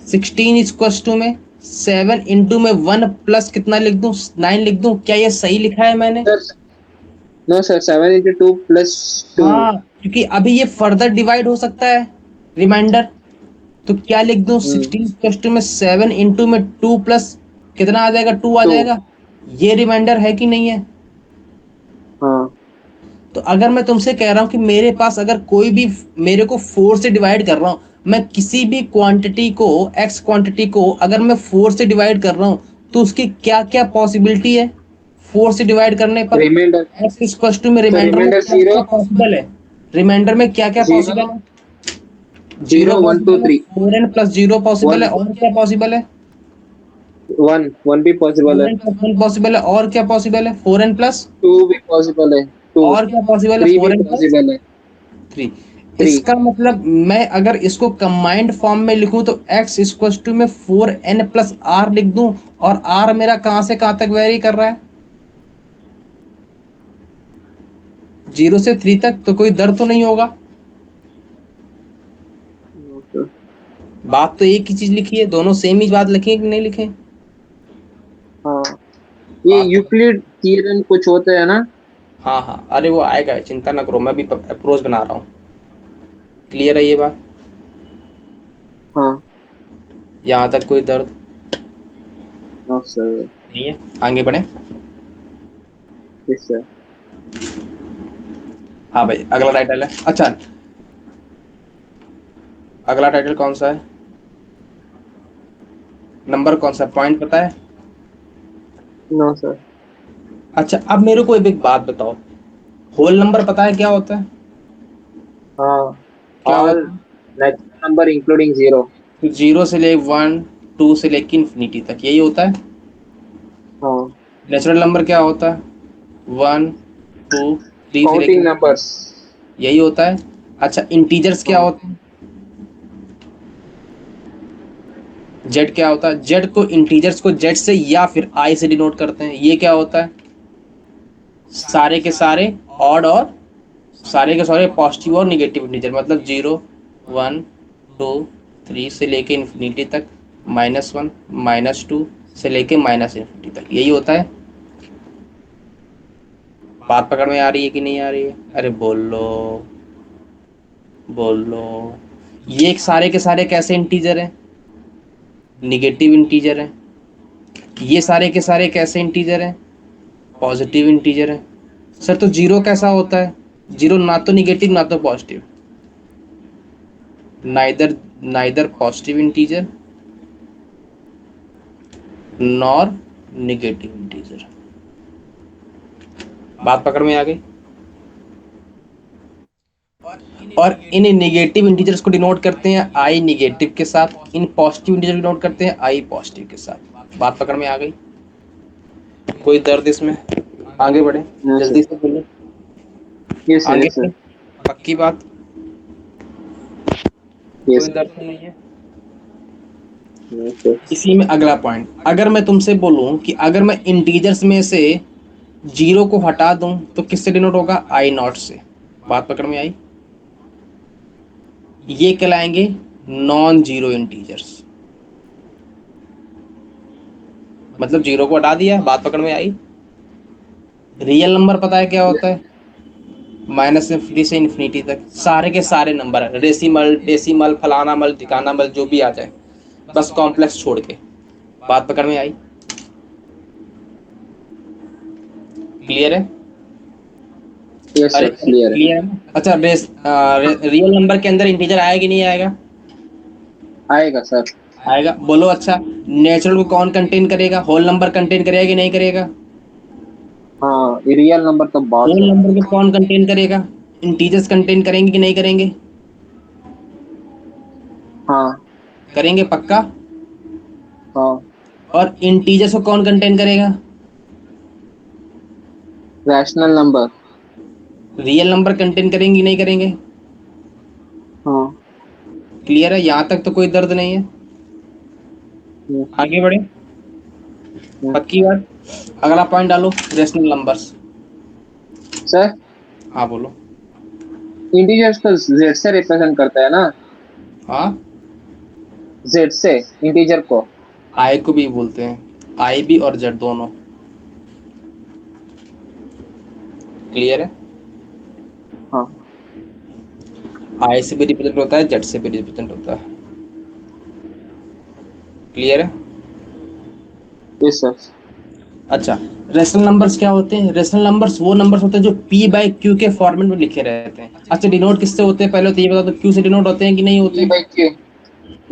16 इक्वल्स टू में 7 इंटू में 1 प्लस कितना लिख दूं? 9 लिख दूं? क्या ये सही लिखा है मैंने? सर। No sir, 7 into 2 + 2। हाँ, क्योंकि अभी ये फर्दर डिवाइड हो सकता है रिमाइंडर। तो क्या लिख दूं? 16 प्लस टू में 7 इंटू में 2 प्लस कितना आ जाएगा? 2 आ 2। जाएगा। ये रिमाइंडर है कि नहीं है? हाँ तो अगर मैं तुमसे कह रहा हूं कि मेरे पास अगर कोई भी, मेरे को 4 से डिवाइड कर रहा हूं, मैं किसी भी क्वांटिटी को, एक्स क्वांटिटी को अगर मैं 4 से डिवाइड कर रहा हूं, तो उसकी क्या क्या पॉसिबिलिटी है 4 से डिवाइड करने पर? रिमाइंडर। एक्स इक्वल टू में सर रिमाइंडर में रिमाइंडर क्या 0। क्या पॉसिबल है? रिमाइंडर में क्या क्या 0 पॉसिबल है? 0 जीरो 1 2 पॉसिबल है, 3। 4n प्लस जीरो पॉसिबल 1 है, और क्या पॉसिबल है? 1 1 भी पॉसिबल है। 4n प्लस 1 पॉसिबल है, और क्या पॉसिबल है? 4n प्लस 2 भी पॉसिबल है। 2। और क्या पॉसिबल है? 3 भी 4n प्लस पॉसिबल है। 3। 3। इसका मतलब मैं अगर इसको कंबाइंड फॉर्म में लिखूं तो x इक्वल टू में 4n प्लस आर लिख दूं, और r मेरा कहां से कहां तक वेरी कर रहा है? 0 से 3 तक, तो कोई दर्द तो नहीं होगा? बात तो एक ही चीज लिखी है, दोनों सेम ही बात लिखी है कि नहीं लिखे? हाँ, ये बात तो, यूक्लिड थ्योरम कुछ होता है ना। हाँ हाँ, अरे वो आएगा, चिंता ना करो, मैं भी अप्रोच बना रहा हूँ। क्लियर है ये बात? हाँ। यहाँ तक कोई दर्द नो सर। नहीं है? आगे बढ़े। Yes sir. हाँ भाई, अगला टाइटल है। अच्छा, अगला टाइटल कौन सा है? नंबर कौन सा? पॉइंट पता है? No sir. अच्छा, अब मेरे को एक बात बताओ, होल नंबर पता है क्या होता है? हाँ, क्या ऑल होता है? Natural number including 0। तो 0 से ले 1, 2 से लेके इन्फिनिटी तक, यही होता है। हाँ, नेचुरल नंबर क्या होता है? 1, 2, 3 से लेके काउंटिंग नंबर्स। यही होता है। अच्छा, इंटीजर्स क्या हाँ, होते हैं? जेड क्या होता है? जेड को, इंटीजर्स को जेड से या फिर आई से डिनोट करते हैं। ये क्या होता है? सारे के सारे ऑड, और सारे के सारे पॉजिटिव और निगेटिव इंटीजर, मतलब 0, 1, 2, 3 से लेके इन्फिनिटी तक, -1, -2 से लेके -इन्फिनिटी तक, यही होता है। बात पकड़ में आ रही है कि नहीं आ रही है? अरे बोलो, बोलो। ये एक सारे के सारे कैसे इंटीजर हैं? निगेटिव इंटीजर हैं। ये सारे के सारे कैसे इंटीजर हैं? पॉजिटिव इंटीजर हैं। सर तो जीरो कैसा होता है? जीरो ना तो निगेटिव ना तो positive, neither, neither positive integer nor negative integer. बात पकड़ में आ गई? और इन नेगेटिव इंटीजर्स को डिनोट करते हैं आई नेगेटिव के साथ, इन पॉजिटिव इंटीजर को डिनोट करते हैं आई पॉजिटिव के साथ। बात पकड़ में आ गई? कोई दर्द इसमें? आगे बढ़े, नो सर। जल्दी से बोलो। यस सर, आगे यस बढ़े, सर। पक्की बात? कोई यस दर्द तो नहीं है? सर। इसी में अगला पॉइंट, अगर मैं तुमसे बोलूं कि अगर मैं इंटीजर्स में से जीरो को हटा दूं तो किससे डिनोट होगा? आई नॉट से। बात पकड़ में आई? ये कहलाएंगे नॉन जीरो इंटीजर्स, मतलब जीरो को हटा दिया। बात पकड़ में आई? रियल नंबर पता है क्या होता है? -इन्फिनिटी से इन्फिनिटी तक सारे के सारे नंबर है, रेसिमल डेसिमल फलाना मल ठिकाना मल जो भी आ जाए, बस कॉम्प्लेक्स छोड़ के। बात पकड़ में आई? क्लियर है? यस अरे सर, क्लियर है। क्लियर है ना? अच्छा, रियल नंबर के अंदर इंटीजर आएगा कि नहीं आएगा? आएगा सर। आएगा, बोलो। अच्छा, नेचुरल को कौन कंटेन करेगा? होल नंबर कंटेन करेगा कि नहीं करेगा? हाँ, रियल नंबर तो बहुत होल है। नंबर को कौन कंटेन करेगा? इंटीजर्स कंटेन करेंगे कि नहीं करेंगे? हाँ। करेंगे पक्का? हाँ। और इंटीजर्स को कौन कंटेन करेगा? Rational number. Real number contain करेंगे कि नहीं करेंगे? हाँ। क्लियर है? यहाँ तक तो कोई दर्द नहीं है। यस। आगे बढ़े? यस। पक्की बात। अगला पॉइंट डालो, रेशनल नंबर्स। सर, हाँ बोलो। इंटीजर्स तो जेड से रिप्रेजेंट करता है ना? हाँ, जेड से इंटीजर को। आई को भी बोलते हैं, आई भी और जेड दोनों। क्लियर है? हाँ। आई से भी रिप्रेजेंट होता है, जेड से भी रिप्रेजेंट होता है। क्लियर है? Yes sir. अच्छा, रेशनल नंबर्स क्या होते हैं? रेशनल नंबर्स वो नंबर्स होते हैं जो पी बाई क्यू के फॉर्मेट में लिखे रहते हैं। अच्छा, डिनोट किससे होते हैं पहले तो ये बता दो, क्यू से डिनोट होते हैं कि नहीं होते पी हैं? By Q.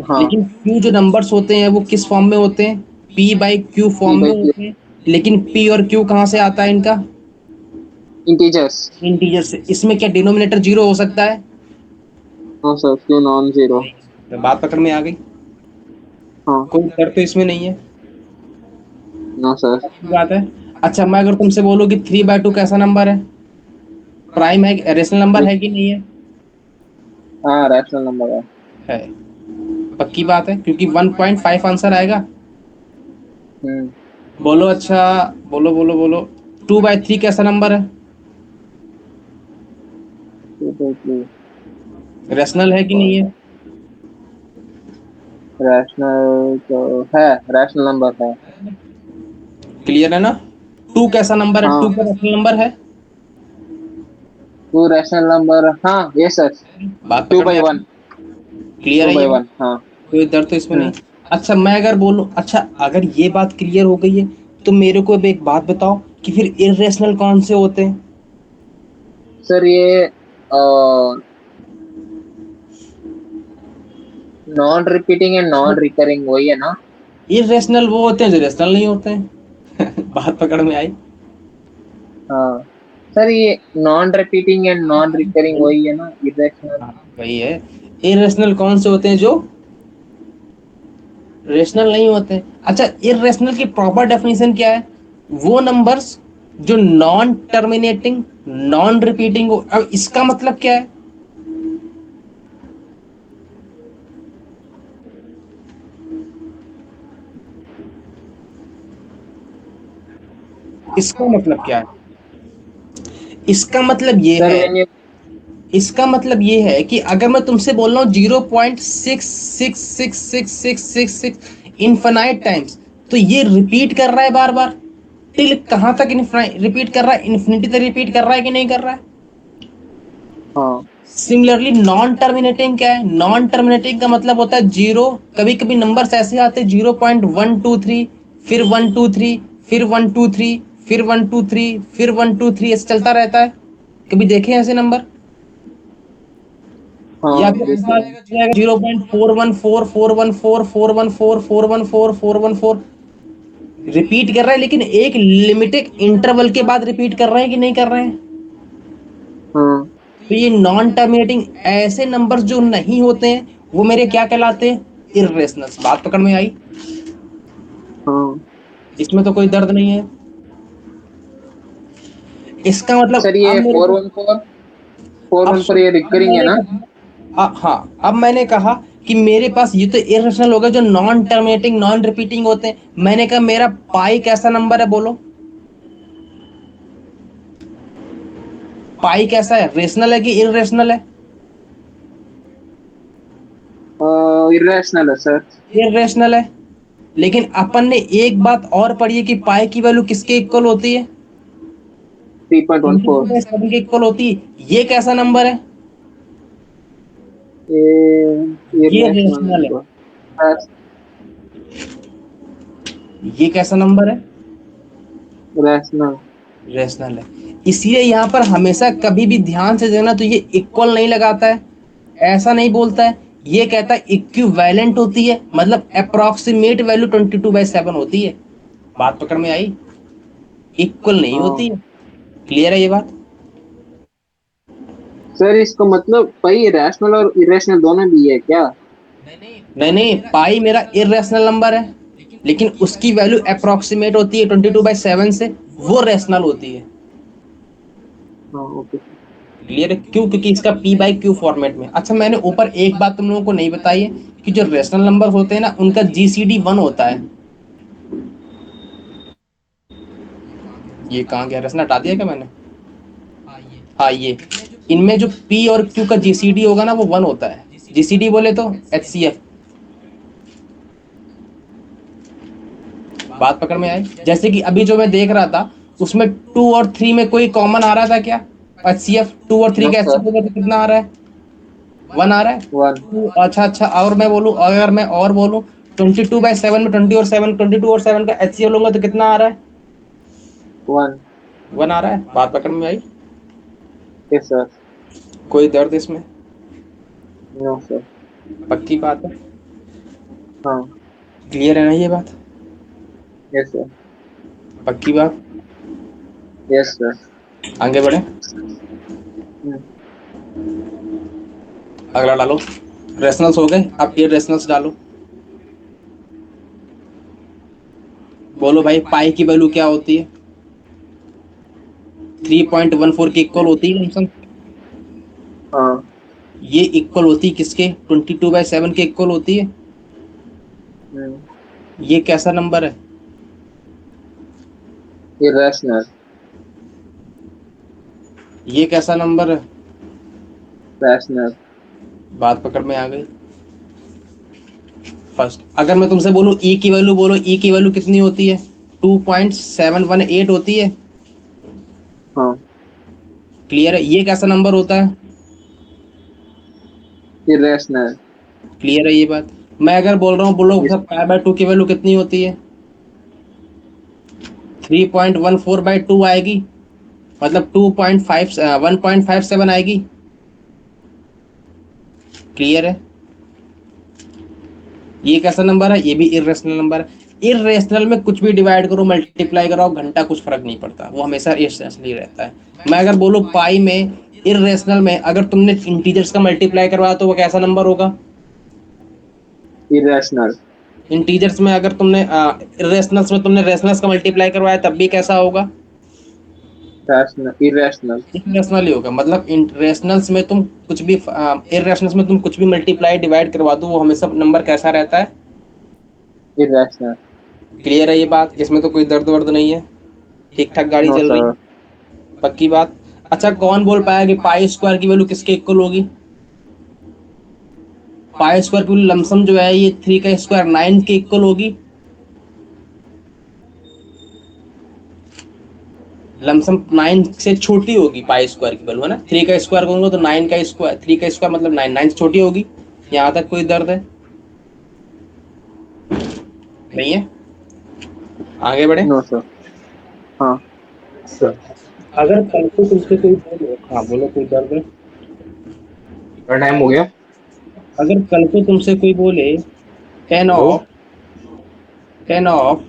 हाँ। लेकिन क्यू जो नंबर्स होते हैं वो किस फॉर्म में होते हैं? P by Q P form में बाई क्यू। होते हैं। लेकिन पी और क्यू कहाँ से आता है इनका? इंटीजर्स। इंटीजर से। इसमें क्या डिनोमिनेटर जीरो हो सकता है? हाँ सर, क्यू नॉन जीरो। तो बात पकड़ में आ गई? हाँ। कोई डर तो इसमें नहीं है। No sir. अच्छी बात है। अच्छा, मैं अगर तुमसे बोलूँ कि 3/2 कैसा नंबर है? प्राइम है, रेशनल नंबर है कि नहीं है? हाँ, रैशनल नंबर है। है। पक्की बात है, क्योंकि 1.5 आंसर आएगा। हम्म। बोलो। अच्छा, बोलो बोलो बोलो। 2/3 कैसा नंबर है? To to three. रेशनल है कि नहीं है? रैशनल तो है, रैशनल नंबर है। क्लियर है ना? 2 कैसा नंबर है? हाँ। 2 का रेशनल नंबर है? टू रैशनल नंबर, हाँ यस सर। बात टू पकड़ में बाई आ वन। गई? क्लियर टू है ये बाई बात? वन, हाँ। कोई डर तो इसमें नहीं। हम्म। अच्छा, मैं अगर बोलूं, अच्छा अगर ये बात क्लियर हो गई है तो मेरे को अब एक बात बताओ कि फिर इरेशनल कौन से होते हैं? सर, ये non repeating and non recurring वही है ना? इरेशनल वो होते हैं जो रेशनल नहीं होते हैं। बात पकड़ में आई? हाँ सर, ये non repeating and non recurring वही है ना, इरेशनल? हाँ, वही है। इरेशनल कौन से होते हैं? जो रेशनल नहीं होते। अच्छा, इरेशनल की प्रॉपर डेफिनेशन क्या है? वो नंबर्स जो नॉन टर्मिनेटिंग, नॉन रिपीटिंग हो। अब इसका मतलब क्या है? इसका मतलब क्या है? इसका मतलब ये सर, है, व्हेन यू। इसका मतलब ये है कि अगर मैं तुमसे बोल रहा हूँ 0.6666666 इनफाइनाइट टाइम्स, तो ये रिपीट कर रहा है बार बार। टिल कहाँ तक रिपीट कर रहा है? इन्फिनिटी तक रिपीट कर रहा है कि नहीं कर रहा है? हाँ। सिमिलरली नॉन टर्मिनेटिंग क्या है? नॉन टर्मिनेटिंग का मतलब होता है जीरो। कभी कभी नंबर्स ऐसे आते हैं 0.123, फिर 123, फिर 123, फिर 123, फिर 123, ऐसे चलता रहता है। कभी देखे ऐसे नंबर? या हाँ, फिर ऐसा आ देखिए। जाएगा 0.414, 414, 414, 414, 414। रिपीट कर रहा है, लेकिन एक लिमिटेड इंटरवल के बाद रिपीट कर रहे हैं कि नहीं कर रहे हैं? हाँ। तो ये नॉन टर्मिनेटिंग ऐसे नंबर्स जो नहीं होते हैं वो मेरे क्या कहलाते हैं? इर्रेशनल। बात पकड़ में आई? हाँ इसमें तो कोई दर्द नहीं है। इसका मतलब सर, अब ये मेरे फोर को, वन फोर फोर अब वन फोर सुन, ये अब रिकरिंग है मैंने ना? कहा, हाँ, अब मैंने कहा कि मेरे पास ये तो इरेशनल हो गया जो नॉन टर्मिनेटिंग, नॉन रिपीटिंग होते हैं। मैंने कहा मेरा पाई कैसा नंबर है? बोलो। पाई कैसा है? रेशनल है कि इरेशनल है? इरेशनल है सर। इरेशनल है। लेकिन अपन ने एक बात और पढ़ी है कि पाई की वैल्यू किसके इक्वल होती है? 3.14। 7 के इक्वल होती है। ये कैसा नंबर है? ये ये इरेशनल रेशनल है। नंबर। ये कैसा नंबर है? रैशनल। रेशनल है। इसलिए यहाँ पर हमेशा कभी भी ध्यान से देना, तो ये इक्वल नहीं लगाता है, ऐसा नहीं बोलता है, ये कहता है इक्विवेलेंट होती है, मतलब अप्रोक्सीमेट वैल्यू 22/7 होती है। बात पकड़ में आई? इक्वल नहीं हाँ होती है। क्लियर है ये बात? सर, इसका मतलब भाई रैशनल और इरेशनल दोनों भी है क्या? नहीं नहीं, पाई मेरा इरेशनल नंबर है, लेकिन उसकी वैल्यू अप्रोक्सीमेट होती है 22/7 से, वो रेशनल होती है। हाँ ओके। क्लियर है? क्यों? क्योंकि इसका पी बाई क्यू फॉर्मेट में। अच्छा, मैंने ऊपर एक बात तुम लोगों को नहीं बताई है कि जो रेशनल नंबर होते हैं ना, उनका जीसीडी 1 होता है। ये कहाँ गया? रेशनल हटा दिया क्या मैंने? हाँ, ये इनमें जो पी और क्यू का जीसीडी होगा ना, वो 1 होता है। जीसीडी बोले तो एचसीएफ। बात पकड़ में आई? जैसे कि अभी जो मैं देख रहा था, उसमें 2 और 3 में कोई कॉमन आ रहा था क्या? एचसीएफ 2 और 3 नो का सर। एचसीएफ होगा तो कितना आ रहा है? 1 आ रहा है। वन। अच्छा अच्छा, और मैं बोलूँ, अगर मैं और बोलूँ, 22/7 में 20 और 7, 22 और 7 का एचसीएफ लूंगा तो कितना आ रहा है? वन। 1 आ रहा है। बात पकड़ में आई? Yes sir. कोई दर्द इसमें? No sir. पक्की बात है? हाँ। क्लियर है ना ये बात? Yes sir. पक्की बात? Yes sir. आगे बढ़े, अगला डालो। रेशनल्स हो गए, अब ये रेशनल्स डालो। बोलो भाई, पाई की वैल्यू क्या होती है? 3.14 के इक्वल होती है लमसम। हाँ। ये इक्वल होती है किसके? 22/7 के इक्वल होती है। ये कैसा नंबर है? इरेशनल। ये कैसा नंबर है? रैशनल। बात पकड़ में आ गई? फर्स्ट, अगर मैं तुमसे बोलूं ई की वैल्यू, बोलो ई की वैल्यू कितनी होती है? 2.718 होती है। हाँ। क्लियर है? ये कैसा नंबर होता है? इरेशनल। क्लियर है ये बात? मैं अगर बोल रहा हूँ, बोलो सर π/2 की वैल्यू कितनी होती है? 3.14/2 आएगी, मतलब 2.5 1.57 आएगी। क्लियर है? ये कैसा नंबर है? ये भी इरेशनल नंबर है। इरेशनल में कुछ भी डिवाइड करो, मल्टीप्लाई करो, घंटा कुछ फर्क नहीं पड़ता, वो हमेशा इरेशनल ही रहता है। मैं अगर बोलूँ पाई में, इरेशनल में अगर तुमने इंटीजर्स का मल्टीप्लाई करवाया तो वो कैसा नंबर होगा? इरेशनल। इंटीजर्स में अगर तुमने इरेशनल्स में तुमने रेशनल्स का मल्टीप्लाई करवाया तब भी कैसा होगा? रैशनल। इरेशनल। इरेशनल ही होगा। मतलब रेशनल्स में तुम कुछ भी, इरेशनल्स में तुम कुछ भी मल्टीप्लाई डिवाइड करवा दो, वो हमेशा नंबर कैसा रहता है? इरेशनल। क्लियर है ये बात? इसमें तो कोई दर्द वर्द नहीं है, ठीक ठाक गाड़ी नो चल रही सर। है। पक्की बात? अच्छा, कौन बोल पाया कि पाई स्क्वायर की वैल्यू किसके इक्वल होगी? पाई स्क्वायर की वैल्यू लमसम जो है, ये 3 का स्क्वायर 9 के इक्वल होगी। लमसम 9 से छोटी होगी पाई स्क्वायर की वैल्यू, है ना? 3 का स्क्वायर करूंगा तो 9 का स्क्वायर, 3 का स्क्वायर मतलब 9, 9 से छोटी होगी। यहाँ तक कोई दर्द है? नहीं है? आगे बढ़े। No sir. हाँ। सर अगर कल को तुमसे कोई बोले, हाँ बोलो, कोई दर्द है? कितना टाइम हो गया? अगर कल को तुमसे कोई बोले ten hello of, ten of,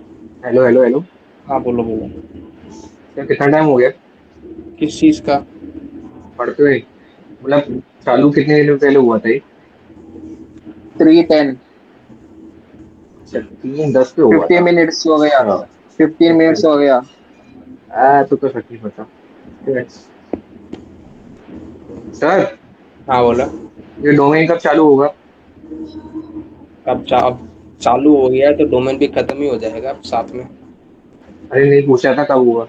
hello hello hello. हाँ बोलो बोलो। सर कितना टाइम हो गया किस चीज का? पढ़ते हुए? मतलब चालू कितने दिन पहले हुआ था ये? 3:10। अच्छा 3:10 पे हुआ 15 था। मिनट्स हो गया। अच्छा 15 ओके मिनट्स हो ओके। गया। तो सच नहीं पता। सर हाँ बोला। ये डोमेन कब चालू होगा? अब चालू हो गया है तो डोमेन भी खत्म ही हो जाएगा अब साथ में। अरे नहीं पूछा था कब होगा।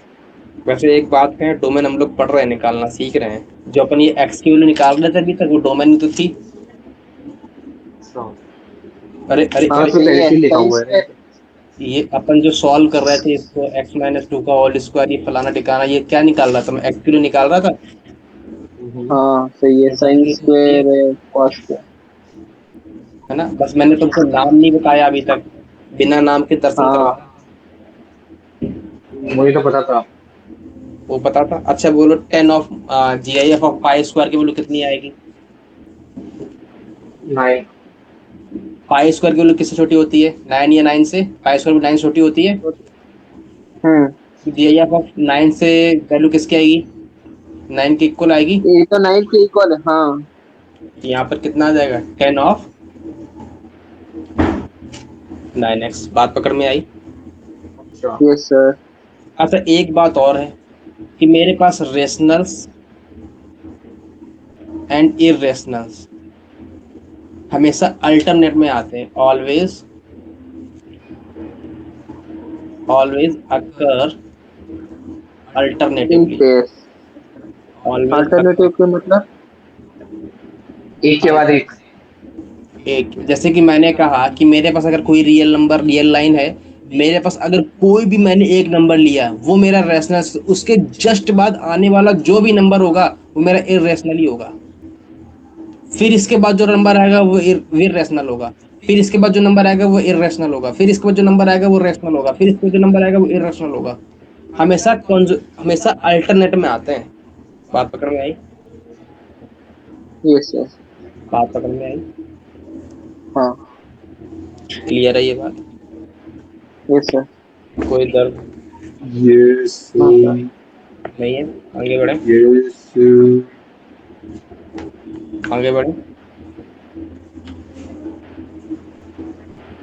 वैसे एक बात है, डोमेन हम लोग पढ़ रहे हैं, निकालना सीख रहे हैं। जो अपन ये एक्सक्यूएल निकाल रहे थे अभी तक, वो डोमेन ही तो थी। अच्छा अरे अरे हाँ अरे, तो सही पहले है से ही लिखा सही हुआ है ना से। ये तो। ये अपन जो सॉल्व कर रहे थे इसको, x-2 का होल स्क्वायर, ये फलाना ठिकाना, ये क्या निकाल रहा था? मैं एक्चुअली निकाल रहा था। हाँ सही है, तो साइन डोमेन तो थी, स्क्वायर है, कॉस स्क्वायर। है ना? बस मैंने तुमको नाम नहीं बताया अभी तक, बिना नाम के दर्शन हाँ करवाया। मुझे तो पता था। वो पता था। अच्छा बोलो 10 of GIF of pi square की वैल्यू कितनी आएगी? 9। पाई स्क्वायर की वैल्यू किससे छोटी होती है? 9 या 9 से? पाई स्क्वायर में 9 छोटी होती है। हम्म। GIF ऑफ 9 से वैल्यू किसकी आएगी? 9 के इक्वल आएगी। ये तो 9 के इक्वल है, हाँ। यहाँ पर कितना आ जाएगा? 10 ऑफ 9x। बात पकड़ में आई? अच्छा। Yes sir. अच्छा एक बात और है कि मेरे पास रेशनल्स एंड इरेशनल्स हमेशा अल्टरनेट में आते हैं। ऑलवेज ऑलवेज अकर इन अल्टरनेटिवली। केस ऑलवेज अल्टरनेटिव के मतलब? एक के बाद एक। एक, जैसे कि मैंने कहा कि मेरे पास अगर कोई रियल नंबर रियल लाइन है, मेरे पास अगर कोई भी मैंने एक नंबर लिया वो मेरा रेशनल, उसके जस्ट बाद आने वाला जो भी नंबर होगा वो मेरा इरेशनल ही होगा। फिर इसके बाद जो नंबर आएगा वो इरेशनल होगा। फिर इसके बाद जो नंबर आएगा वो इरेशनल होगा। फिर इसके बाद जो नंबर आएगा वो रेशनल होगा। फिर इसके बाद जो नंबर आएगा वो इरेशनल होगा। हमेशा हमेशा अल्टरनेट में आते हैं। बात पकड़ में आई? Yes sir. बात पकड़ में आई? हाँ। क्लियर है ये बात? Yes sir. कोई दर्द यस। हाँ सर। नहीं है? आगे बढ़े, यस। आगे बढ़े।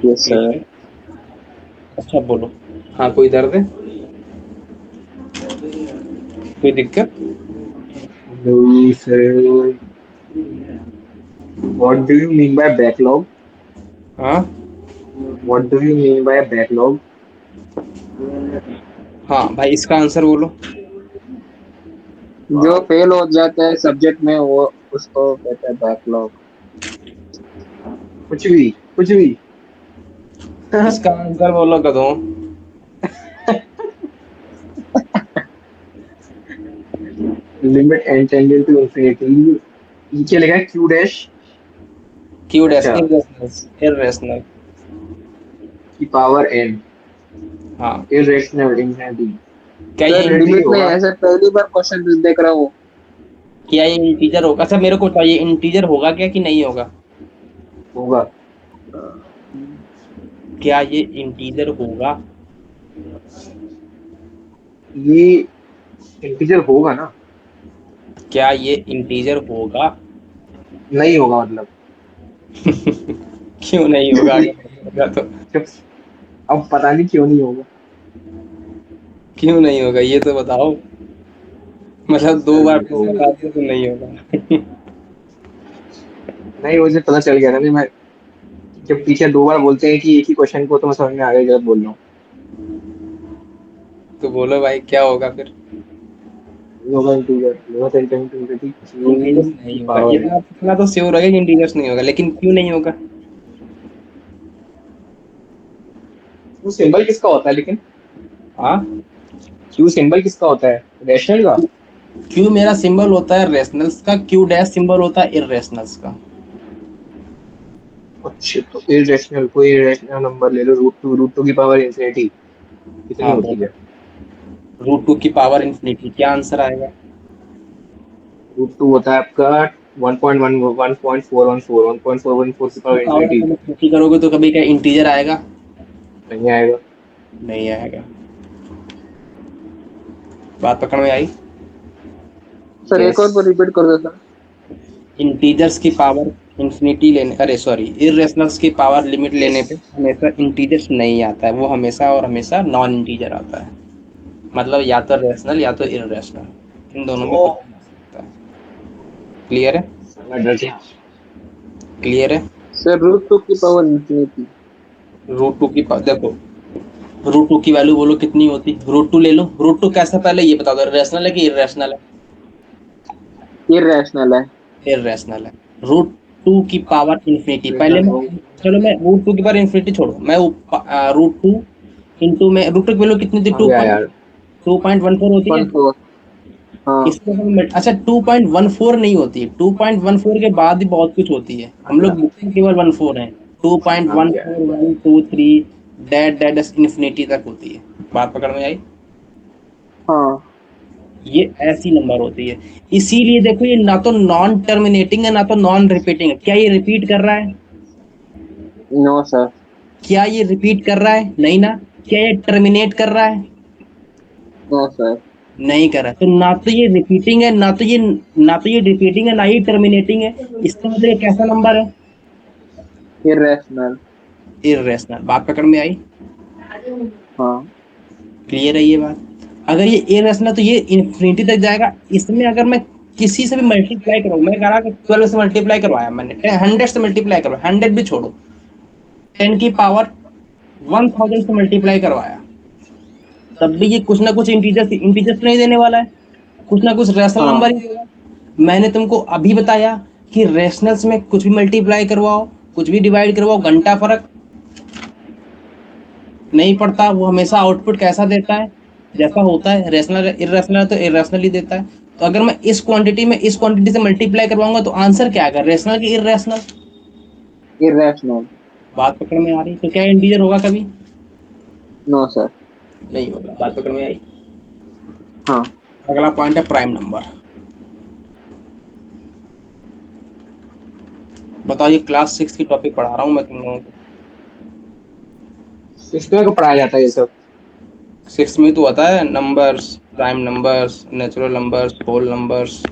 Yes clear sir. है? अच्छा बोलो। हाँ कोई दर्द है? कोई दिक्कत? No sir. What do you mean by backlog? हाँ What do you mean by backlog? हाँ भाई इसका आंसर बोलो। जो फेल हो जाता है सब्जेक्ट में वो उसको कहते हैं बैकलॉग। कुछ भी, कुछ भी। इसका आंसर बोलो कदों। Limit n tending to infinity. नीचे लिखा है क्यू डैश। क्यू डैश अच्छा। Irrational irrational. की पावर एन। हाँ इरेशनल इंफिनिटी। क्या ये सर रेडी लिमिट में होगा। ऐसे पहली बार क्वेश्चन देख रहा हूँ। क्या ये इंटीजर होगा? अच्छा मेरे को चाहिए इंटीजर होगा क्या कि नहीं होगा? होगा। क्या ये इंटीजर होगा? ये इंटीजर होगा ना। क्या ये इंटीजर होगा? नहीं होगा मतलब। क्यों नहीं होगा? अगर होगा तो जब अब पता नहीं क्यों नहीं होगा। क्यों नहीं होगा ये तो बताओ। मतलब दो सर बार देखो, पूछना चाहते हो तो नहीं होगा। नहीं मुझे पता चल गया था। नहीं मैं जब पीछे दो बार बोलते हैं कि एक ही क्वेश्चन को, तो मैं समझ में आ गया जब बोल रहा हूँ। तो बोलो भाई क्या होगा फिर? होगा integer. Limit n tending to infinity integers Q की नहीं होगा, पावर इतना इतना तो श्योर है कि इंटीजर्स नहीं होगा, लेकिन क्यों नहीं होगा? वो सिंबल किसका होता है लेकिन? हाँ क्यू सिंबल किसका होता है? रैशनल का। क्यू मेरा सिंबल होता है रेशनल्स का, क्यू डैश सिंबल होता है इरेशनल्स का। अच्छा तो इरेशनल, कोई इरेशनल नंबर ले लो। रूट टू की पावर इंफिनिटी कितनी हाँ होती बोलो। है? √2 की पावर इंफिनिटी, क्या आंसर आएगा? रूट टू होता है आपका 1.1 1.414 1.414 की की पावर पावर इंफिनिटी। अगर इंफिनिटी करोगे तो कभी क्या इंटीजर आएगा? नहीं आएगा। नहीं आएगा। बात पकड़ में आई? सर एक यस। और रिपीट कर दो सर। इंटीजर्स की पावर इंफिनिटी लेने, अरे सॉरी, इरेशनल्स की पावर लिमिट लेने यस। पे हमेशा इंटीजर्स नहीं आता है, वो हमेशा और हमेशा नॉन इंटीजर आता है। मतलब या तो रेशनल या तो इरेशनल, इन दोनों में ओ कुछ नहीं आ सकता है। क्लियर है? साला डर गया। क्लियर है? सर √2 की पावर इंफिनिटी। √2 की देखो, √2 की वैल्यू बोलो कितनी होती? √2 ले लो। √2 कैसा, पहले ये बता दो, रेशनल है कि इरेशनल है? इरेशनल है। इरेशनल है। √2 की पावर इंफिनिटी, पहले रैशनल मैं, हो। चलो मैं √2 की पावर इंफिनिटी छोड़ो, मैं √2 इंटू में √2 की वैल्यू कितनी थी? आ गया यार। 2.14 होती है। 1.4। हाँ। इसको हम अच्छा 2.14 नहीं होती, 2.14 के बाद भी बहुत कुछ होती है, हम लोग बुक में केवल 14 है। टू पॉइंट आ वन गया। Four one two three that that infinity तक होती है। बात पकड़ में आई? हाँ ये ऐसी नंबर होती है। इसीलिए देखो ये ना तो नॉन टर्मिनेटिंग है ना तो नॉन रिपीटिंग है। क्या ये रिपीट कर रहा है? No sir. क्या ये रिपीट कर रहा है? नहीं ना। क्या ये टर्मिनेट कर रहा है? No sir. नहीं कर रहा। तो ना तो ये रिपीटिंग है ना तो ये रिपीटिंग है ना ही टर्मिनेटिंग है। इसका मतलब ये कैसा नंबर है? इरेशनल। इरेशनल। बात पकड़ में आई? हाँ क्लियर है ये बात? अगर ये इरेशनल तो ये इन्फिनिटी तक जाएगा। इसमें अगर मैं किसी से भी मल्टीप्लाई करूँ, मैं कह रहा कि 12 से मल्टीप्लाई करवाया मैंने, 100 से मल्टीप्लाई करवाया, 100 भी छोड़ो, 10 की पावर 1000 से मल्टीप्लाई करवाया, तब भी ये कुछ ना कुछ इंटीजर इंटीजर नहीं देने वाला है, कुछ ना कुछ रेशनल हाँ। नंबर ही देगा। मैंने तुमको अभी बताया कि रेशनल्स में कुछ भी मल्टीप्लाई करवाओ, कुछ भी डिवाइड करवाओ, घंटा फर्क नहीं पड़ता। वो हमेशा आउटपुट कैसा देता है? जैसा होता है। रेशनल इरेशनल तो इरेशनल ही देता है। तो अगर मैं इस क्वांटिटी से मल्टीप्लाई करवाऊंगा तो आंसर क्या आएगा? रेशनल की इरेशनल? इरेशनल। बात पकड़ में आ रही? तो क्या इंटीजर होगा कभी? No sir. नहीं होगा। बात पकड़ में आई? हाँ। अगला पॉइंट है प्राइम नंबर। बताओ, ये क्लास 6 की टॉपिक पढ़ा रहा हूँ मैं तुम लोगों को। किसमें को पढ़ाया जाता है ये सब? 6 में तो आता है numbers, prime numbers, natural numbers, whole numbers.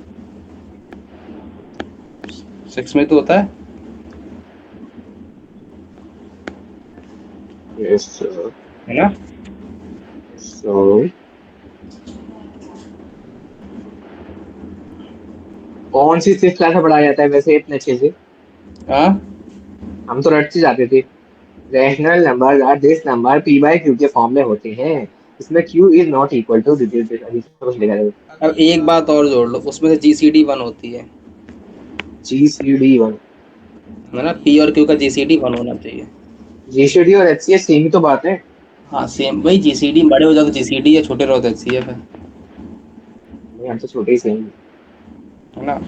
6 में तो होता है। Yes sir. है ना? सो कौन सी सिक्स क्लास में पढ़ाया जाता है वैसे इतने अच्छे से? हाँ। हम तो रट से जाते थे। Rational number are this number P by Q के फॉर्म में होते हैं। इसमें Q is not equal to कुछ लिखा है। अब एक बात और जोड़ लो, उसमें से जीसीडी 1 होती है। GCD 1। है ना? पी और क्यू का जीसीडी 1 होना चाहिए। GCD और HCF सेम ही तो बात है। हाँ सेम भाई। जीसीडी बड़े हो जाओ तो जीसीडी है, छोटे रहो तो एचसीएफ है। नहीं, हम तो छोटे ही सेम। है ना?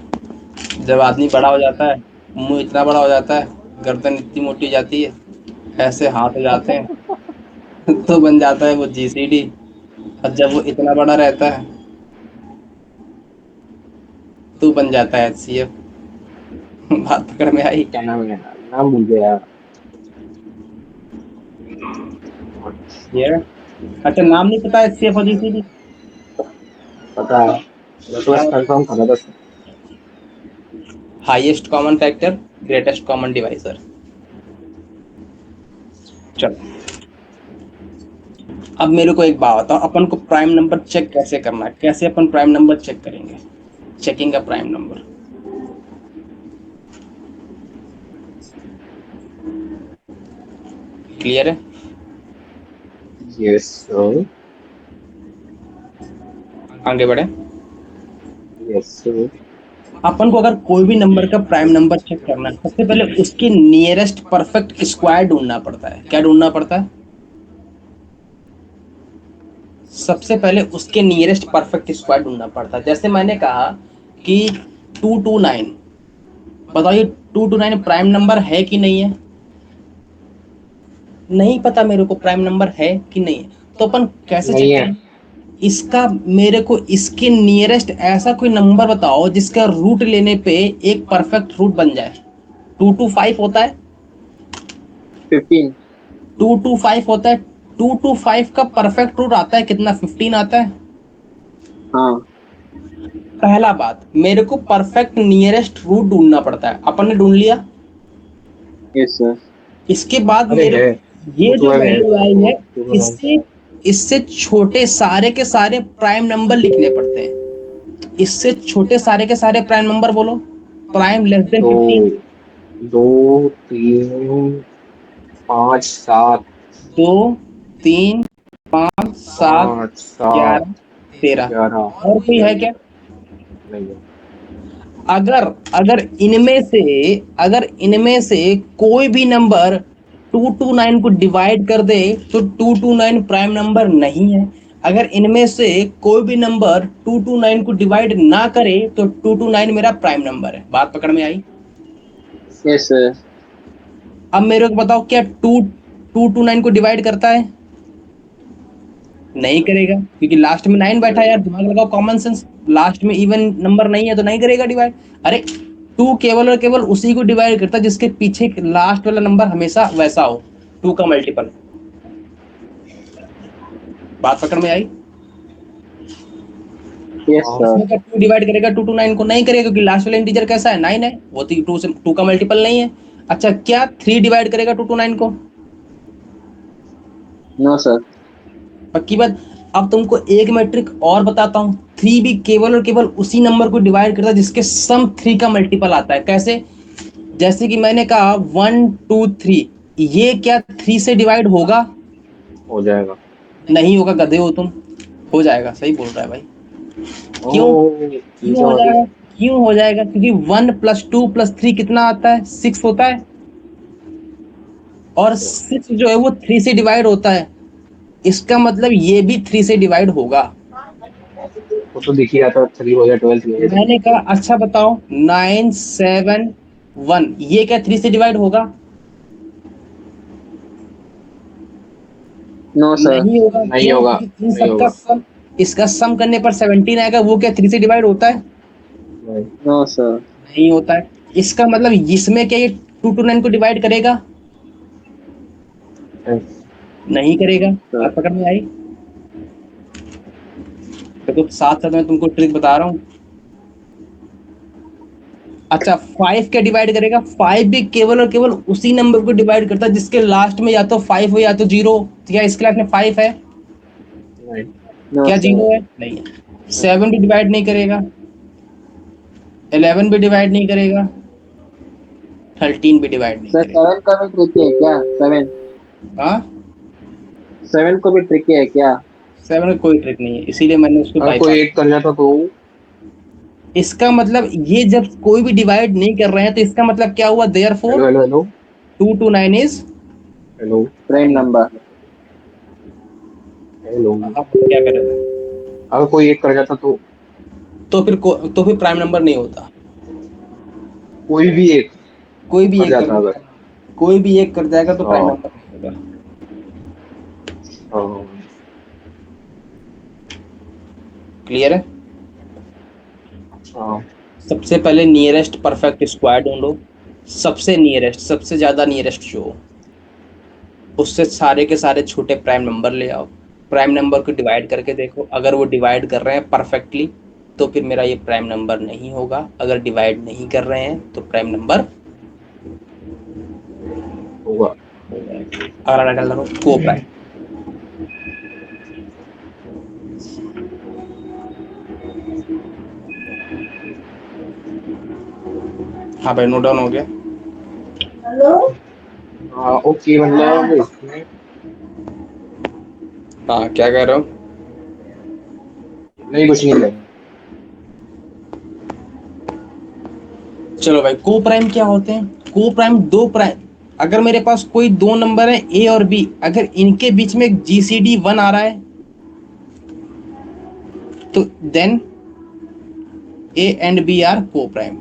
जब आदमी बड़ा हो जाता है, मुंह इतना बड़ा हो जाता है, गर्दन इतनी मोटी हो जाती है, ऐसे हाथ हो जाते हैं तो बन जाता है वो जीसीडी। और जब वो इतना बड़ा रहता है तो बन जाता है एचसीएफ। बात पकड़ में आई? क्या नाम है यार? नाम भूल गया यार। ये अच्छा, नाम नहीं पता एचसीएफ और जीसीडी? पता है, तो बस कंफर्म करा बस। Highest common factor, greatest common divisor. चलो, अब मेरे को एक बात बताओ, अपन को प्राइम नंबर चेक कैसे करना है? कैसे अपन प्राइम नंबर चेक करेंगे? चेकिंग का प्राइम नंबर। क्लियर है? Yes sir. आगे बढ़े। Yes sir. अपन को अगर कोई भी नंबर का प्राइम नंबर चेक करना है, सबसे पहले उसके नियरेस्ट परफेक्ट स्क्वायर ढूंढना पड़ता है। क्या ढूंढना पड़ता है? सबसे पहले उसके नियरेस्ट परफेक्ट स्क्वायर ढूंढना पड़ता है। जैसे मैंने कहा कि 229, बताइए 229 प्राइम नंबर है कि नहीं है? नहीं पता मेरे को प्राइम नंबर है कि नहीं है। तो अपन कैसे नहीं चेक है। करें? इसका मेरे को इसके नियरेस्ट ऐसा कोई नंबर बताओ जिसका रूट लेने पे एक परफेक्ट रूट बन जाए। 225 होता है? 15। 225 होता है। 225 का परफेक्ट रूट आता है कितना? 15 आता है। हाँ। पहला बात, मेरे को परफेक्ट नियरेस्ट रूट ढूंढना पड़ता है। अपन ने ढूंढ लिया। Yes sir. इसके बाद अरे मेरे है, वो ये तो जो है वैल्यू आई है, तो। इससे इससे छोटे सारे के सारे प्राइम नंबर लिखने पड़ते हैं। इससे छोटे सारे के सारे प्राइम नंबर बोलो। प्राइम लेस देन तो 15। 2 3 5 7। 2 3 5 7 5 7 11 13। 11। और कोई है क्या? नहीं है। अगर अगर इनमें से कोई भी नंबर 229 को डिवाइड कर दे तो 229 प्राइम नंबर नहीं है। अगर इनमें से कोई भी नंबर 229 को डिवाइड ना करे तो 229 मेरा प्राइम नंबर है। बात पकड़ में आई? Yes sir. अब मेरे को बताओ, क्या 229 को डिवाइड करता है? नहीं करेगा, क्योंकि लास्ट में 9 बैठा है यार, दिमाग लगाओ, कॉमन सेंस, लास्ट में इवन नंबर नहीं है तो नहीं करेगा डिवाइड। अरे 2 केवल और केवल उसी को डिवाइड करता है जिसके पीछे लास्ट वाला नंबर हमेशा वैसा हो, 2 का मल्टीपल। बात पकड़ में आई? Yes sir. इसमें 2 डिवाइड करेगा 2 टू 9 को नहीं करेगा, क्योंकि लास्ट वाला इंटीजर कैसा है, 9 है, वो 2 से 2 का मल्टीपल नहीं है। अच्छा, क्या 3 डिवाइड करेगा 2 टू 9 को? No sir. पक्की बात। अब तुमको एक मैट्रिक और बताता हूँ, 3 भी केवल और केवल उसी नंबर को डिवाइड करता है जिसके सम 3 का मल्टीपल आता है। कैसे? जैसे कि मैंने कहा 1 2 3, ये क्या 3 से डिवाइड होगा? हो जाएगा। नहीं होगा, गधे हो तुम। हो जाएगा, सही बोल रहा है भाई। क्यों? ये क्यों हो जाएगा? क्यों हो जाएगा? क्योंकि 1 + 2 + 3 कितना आता है? 6 होता है, और 6 जो है वो 3 से डिवाइड होता है, इसका मतलब ये भी 3 से डिवाइड होगा। वो तो दिख ही रहा था, 3 हो या 12 हो जाए। मैंने कहा अच्छा बताओ, 9 7 1, ये क्या 3 से डिवाइड होगा? No sir. नहीं होगा। नहीं क्यों? होगा, क्योंकि इन नहीं सबका होगा। सम, इसका सम करने पर 17 आएगा, वो क्या 3 से डिवाइड होता है? नहीं। No sir. नहीं होता है। इसका मतलब इसमें क्या ये 2 टू 9 को डिवाइड करेगा? नहीं करेगा। सर। बात पकड़ में आई? देखो साथ साथ मैं तुमको ट्रिक बता रहा हूँ। अच्छा, 5 क्या डिवाइड करेगा? 5 भी केवल और केवल उसी नंबर को डिवाइड करता है जिसके लास्ट में या तो 5 हो या तो 0। क्या इसके लास्ट में 5 है? नहीं। नो क्या सर। 0 है? नहीं है। 7 भी डिवाइड नहीं करेगा, 11 भी डिवाइड नहीं करेगा, 13 भी डिवाइड नहीं सर करेगा। 7 का भी ट्रिकी है क्या? 7, हाँ, 7 को भी ट्रिकी है क्या? 7 में कोई ट्रिक नहीं है, इसीलिए मैंने उसको अगर कोई बाईपास। एक कर जाता तो। इसका मतलब ये जब कोई भी डिवाइड नहीं कर रहे हैं तो इसका मतलब क्या हुआ? Therefore hello hello hello 2 to 9 is hello prime number. Hello. आप क्या कर रहे थे? अगर कोई एक कर जाता तो फिर प्राइम नंबर नहीं होता। कोई भी एक कोई भी कर एक कर जाता अगर। कोई भी एक कर जाएगा तो प्राइम हाँ। नंबर नहीं होगा। हाँ। क्लियर है? हाँ। सबसे पहले नियरेस्ट परफेक्ट स्क्वायर ढूंढो, सबसे नियरेस्ट, सबसे ज्यादा नियरेस्ट जो हो, उससे सारे के सारे छोटे प्राइम नंबर ले आओ, प्राइम नंबर को डिवाइड करके देखो, अगर वो डिवाइड कर रहे हैं परफेक्टली तो फिर मेरा ये प्राइम नंबर नहीं होगा, अगर डिवाइड नहीं कर रहे हैं तो प्राइम नंबर होगा। होगा। अगर डाल रहा को प्राइम। हाँ भाई, नोट डाउन हो गया। हाँ ओके, मतलब इसमें हाँ, क्या कह रहे हो? नहीं, कुछ नहीं लगेगा। चलो भाई, को प्राइम क्या होते हैं? को प्राइम दो प्राइम, अगर मेरे पास कोई दो नंबर है ए और बी, अगर इनके बीच में एक जीसीडी 1 आ रहा है तो then A and B are coprime.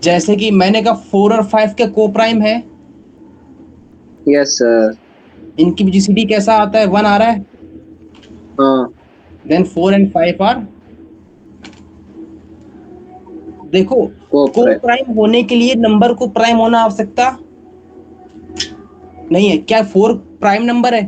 जैसे कि मैंने कहा 4 और 5 के को प्राइम है, यस सर। इनकी जीसीडी कैसा आता है? 1 आ रहा है, हाँ। Then 4 and 5 are. देखो, को को प्राइम। प्राइम होने के लिए नंबर को प्राइम होना आवश्यकता नहीं है। क्या 4 प्राइम नंबर है?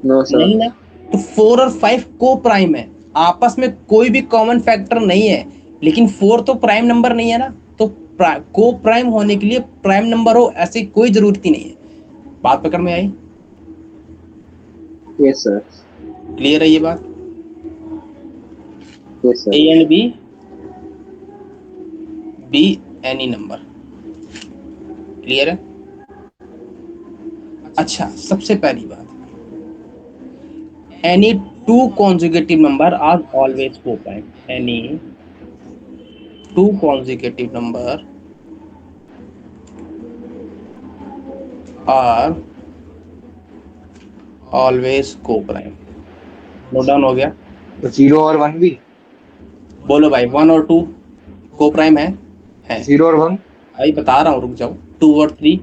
No sir. नहीं ना। तो 4 और 5 को प्राइम है, आपस में कोई भी कॉमन फैक्टर नहीं है, लेकिन 4 तो प्राइम नंबर नहीं है ना, तो को प्राइम होने के लिए प्राइम नंबर हो ऐसी कोई जरूरत ही नहीं है। बात पकड़ में आई? Yes sir. क्लियर है ये बात? Yes uh sir. And b, b any number. Clear है? अच्छा, सबसे पहली बात, any two consecutive number are always coprime. Any two consecutive number are always coprime. Note down हो गया? तो 0 और 1 भी। बोलो भाई, 1 और 2 को प्राइम है 0 और 1। अभी बता रहा हूँ, रुक जाओ। 2 और 3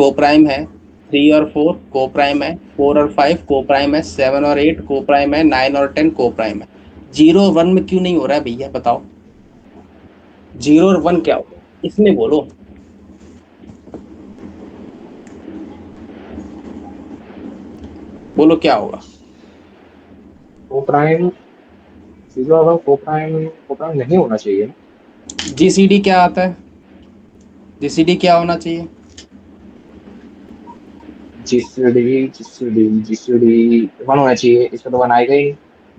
को प्राइम है, 3 और 4 को प्राइम है, 4 और 5 को प्राइम है, 7 और 8 को प्राइम है, 9 और 10 को प्राइम है। 0 और 1 में क्यों नहीं हो रहा है भैया बताओ? 0 और 1 क्या होगा इसमें बोलो। बोलो क्या होगा? को प्राइम, जीरो अगर को प्राइम नहीं होना चाहिए। जीसीडी क्या आता है? जीसीडी क्या होना चाहिए? जीसीडी 1 होना चाहिए, इसका तो 1 आएगा ही।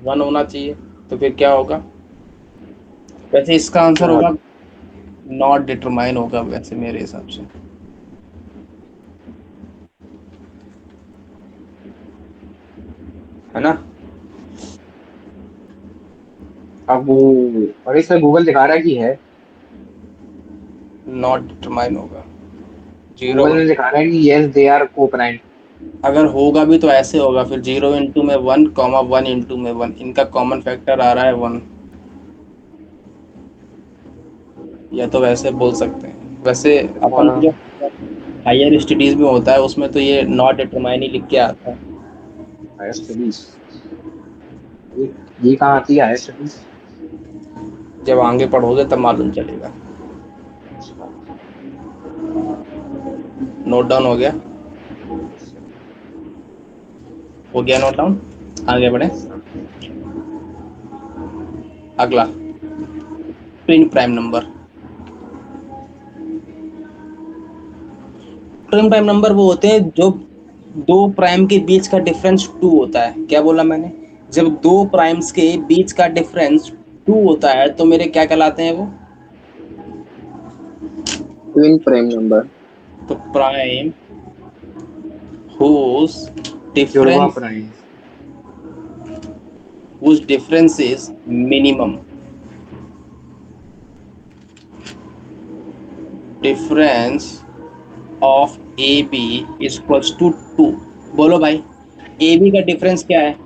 1 होना चाहिए, तो फिर क्या होगा? वैसे इसका आंसर क्या? होगा नॉट डिटरमाइन होगा वैसे मेरे हिसाब से, है ना? अब वो, और इसमें गूगल दिखा रहा है कि है, नॉट डिटरमाइन होगा। जीरो गूगल ने दिखा रहा है कि यस दे आर को प्राइम। अगर होगा भी तो ऐसे होगा फिर 0 इंटू में 1 कॉमा 1 इंटू में 1, इनका कॉमन फैक्टर आ रहा है 1, या तो वैसे बोल सकते हैं। वैसे अपन को जो हायर स्टडीज में होता है उसमें तो ये नॉट डिटरमाइन ही लिख के आता है। हायर स्टडीज, ये कहाँ आती है हायर स्टडीज? जब आगे पढ़ोगे तब मालूम चलेगा। नोट डाउन हो गया? हो गया नोट डाउन? आगे बढ़े। अगला twin prime number. Twin prime number वो होते हैं जो दो प्राइम के बीच का डिफरेंस 2 होता है। क्या बोला मैंने? जब दो प्राइम्स के बीच का डिफरेंस 2 होता है तो मेरे क्या कहलाते हैं वो? Twin prime number. तो प्राइम whose जुड़वा difference prime. whose difference is minimum, difference of AB is equals to 2। बोलो भाई AB का डिफरेंस क्या है?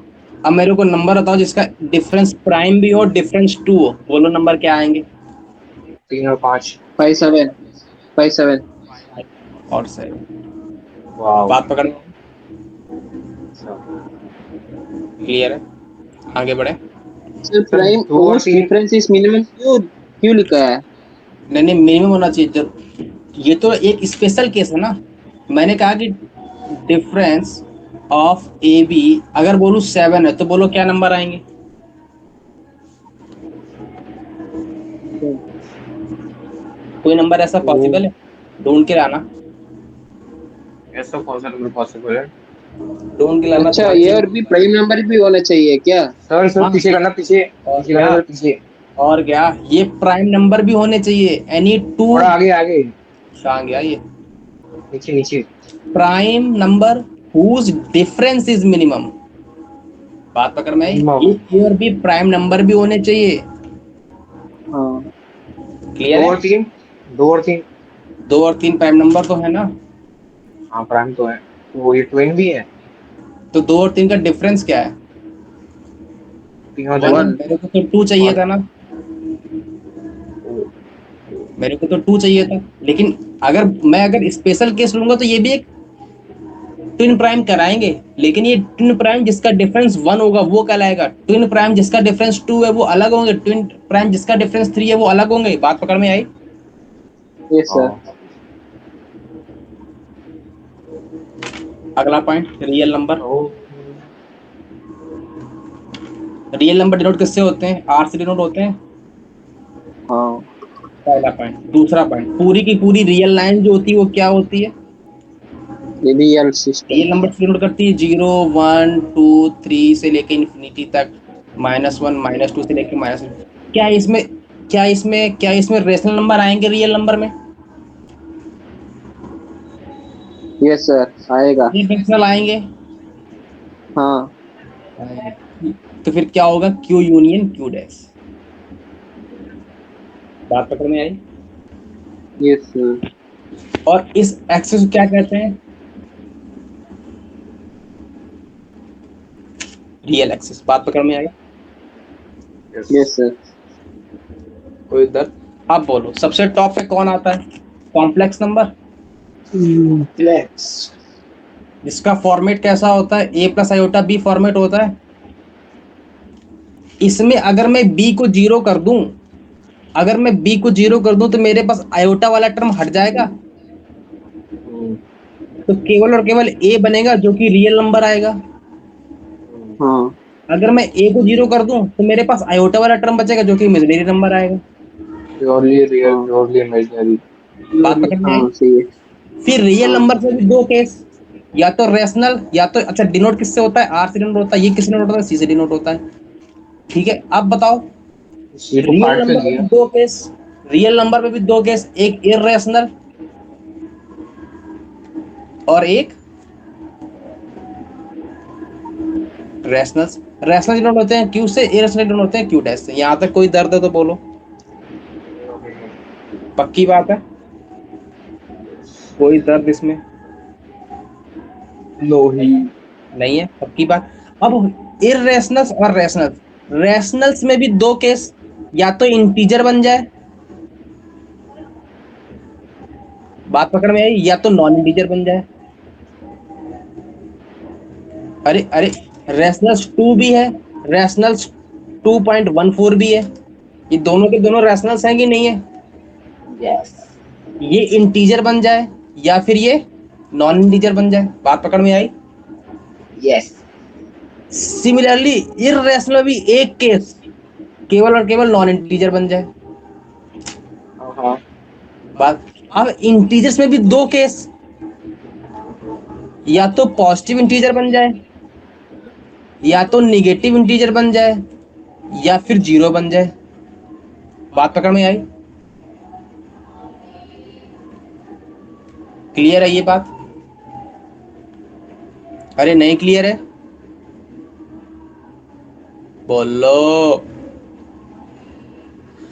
अब मेरे को नंबर बताओ जिसका डिफरेंस प्राइम भी हो डिफरेंस 2 हो। बोलो नंबर क्या आएंगे? 3 और 5। 5 7 5 7। और 7। वाह। बात पकड़ में क्लियर है? आगे बढ़े। सर सर प्राइम 2 और ओस 3। डिफरेंस इज मिनिमम क्यों क्यों लिखा है? नहीं नहीं मिनिमम होना चाहिए ये तो एक स्पेशल केस है ना। मैंने कहा कि डिफरेंस ऑफ ए बी अगर बोलूँ 7 है तो बोलो क्या नंबर आएंगे? कोई नंबर ऐसा पॉसिबल है? ढूंढ के लाना। ऐसा कौन सा नंबर पॉसिबल है? ढूंढ के लाना अच्छा, तुम्हारी ये और भी जिम्मेदारी। प्राइम नंबर भी होना चाहिए क्या? सर सर हाँ पीछे करना, पीछे और पीछे करना क्या, सर, पीछे। और क्या, ये प्राइम नंबर भी होने चाहिए एनी टू। थोड़ा आगे आगे, कहाँ गया ये? नीचे नीचे। Prime number whose difference is minimum. बात पकड़ में आई? मिनिमम। ये और भी प्राइम नंबर भी होने चाहिए। हाँ। क्लियर 2 है? और 3, 2 और 3। 2 और 3 प्राइम नंबर तो है ना। हाँ प्राइम तो है, तो वो ये ट्विन भी है। तो 2 और 3 का डिफरेंस क्या है? 3 और 1। 1। 1। मेरे को तो 2 चाहिए और था ना, मेरे को तो 2 चाहिए था। लेकिन अगर स्पेशल केस लूंगा तो ये भी एक ट्विन प्राइम कराएंगे, लेकिन ये ट्विन प्राइम जिसका डिफरेंस 1 होगा वो कहलाएगा। ट्विन प्राइम जिसका डिफरेंस 2 है वो अलग होंगे, ट्विन प्राइम जिसका डिफरेंस 3 है वो अलग होंगे। बात पकड़ में आई? Yes sir. हाँ। अगला पॉइंट रियल नंबर। तो हाँ। डिनोट किससे होते हैं? आर से डिनोट होते हैं। हाँ। पहला पॉइंट। दूसरा पॉइंट, पूरी की पूरी रियल लाइन जो होती है वो क्या होती है? Real system. रियल नंबर से डिनोट करती है 0 1 2 3 से लेके इन्फिनिटी तक, -1 -2 से लेके -। क्या इसमें क्या इसमें रेशनल नंबर आएंगे रियल नंबर में? यस सर, आएगा। ये रेशनल आएंगे। हाँ। तो फिर क्या होगा? Q union Q dash. बात पकड़ में आई? Yes sir. और इस एक्सेस को क्या कहते हैं? Real access. बात पकड़ में आई? Yes sir. कोई इधर। अब बोलो सबसे टॉप पे कौन आता है? Complex number. नेक्स्ट। इसका फॉर्मेट कैसा होता है? A plus iota B format होता है। इसमें अगर मैं बी को जीरो कर दूं, अगर मैं बी को जीरो कर दूं तो मेरे पास आयोटा वाला टर्म हट जाएगा, तो केवल और केवल ए बनेगा जो कि रियल नंबर आएगा। हाँ अगर मैं ए को जीरो कर दूं तो मेरे पास आयोटा वाला टर्म बचेगा जो कि इमेजिनरी नंबर आएगा। प्योरली रियल, हाँ प्योरली इमेजिनरी। बात पकड़ में आई? हाँ सही है। फिर रियल हाँ नंबर से भी दो केस, या तो रेशनल, या तो अच्छा डिनोट किससे होता है? आर से डिनोट होता है। ये किससे डिनोट होता है? सी से डिनोट होता है। ठीक है, अब बताओ। सी को रियल काट तो नंबर में दिया। भी दो केस, रियल नंबर में भी दो केस, एक इरेशनल और एक रैशनल। रैशनल डिनोट होते हैं क्यू से, इरेशनल डिनोट होते हैं क्यू डैश से। यहां तक कोई दर्द है तो बोलो। पक्की बात है? कोई दर्द इसमें नो ही। नहीं है? पक्की बात। अब इरेशनल्स और रैशनल्स, रैशनल्स में भी दो केस, या तो इंटीजर बन जाए, बात पकड़ में आई, या तो नॉन इंटीजर बन जाए। अरे अरे, रैशनल्स टू भी है, रैशनल्स 2.14 भी है। ये दोनों के दोनों रैशनल्स हैं कि नहीं है? यस। ये इंटीजर बन जाए या फिर ये नॉन इंटीजर बन जाए। बात पकड़ में आई? यस। सिमिलरली इररेशनल भी एक केस, केवल और केवल नॉन इंटीजर बन जाए। हाँ। बात, अब इंटीजर्स में भी दो केस, या तो पॉजिटिव इंटीजर बन जाए, या तो निगेटिव इंटीजर बन जाए, या फिर जीरो बन जाए। बात पकड़ में आई? क्लियर है ये बात? अरे नहीं क्लियर है? बोलो।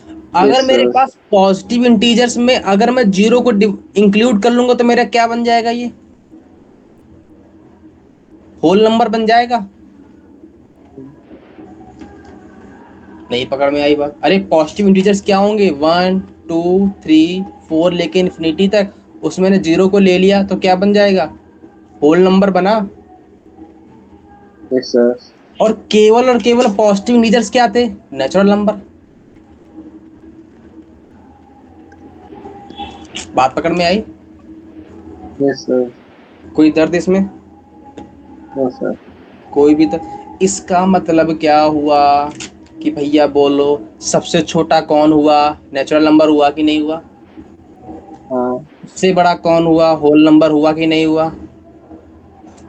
यस अगर मेरे सर। पास पॉजिटिव इंटीजर्स में अगर मैं जीरो को इंक्लूड कर लूंगा तो मेरा क्या बन जाएगा? ये होल नंबर बन जाएगा। नहीं पकड़ में आई बात? अरे पॉजिटिव इंटीजर्स क्या होंगे? 1 2 3 4 लेके इन्फिनिटी तक, उसमें मैंने जीरो को ले लिया तो क्या बन जाएगा? होल नंबर बना। Yes sir. और केवल पॉजिटिव इंटीजर्स क्या थे? Natural number. बात पकड़ में आई? Yes sir. कोई दर्द इसमें? No sir. कोई भी दर्द? इसका मतलब क्या हुआ कि भैया बोलो, सबसे छोटा कौन हुआ? नेचुरल नंबर हुआ कि नहीं हुआ? हाँ उससे बड़ा कौन हुआ? होल नंबर हुआ कि नहीं हुआ?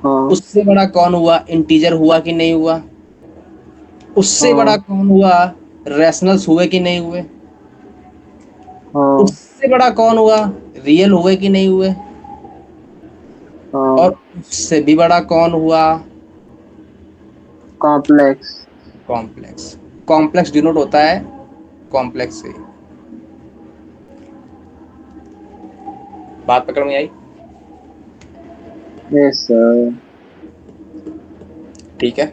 हाँ उससे बड़ा कौन हुआ? इंटीजर हुआ कि नहीं हुआ? उससे बड़ा हाँ कौन हुआ? रैशनल्स हुए कि नहीं हुए? हाँ उससे बड़ा कौन हुआ? रियल हुए कि नहीं हुए? और हाँ। उससे भी बड़ा कौन हुआ? कॉम्प्लेक्स। कॉम्प्लेक्स। कॉम्प्लेक्स डिनोट होता है कॉम्प्लेक्स से। बात पकड़ में आई? Yes sir. ठीक है।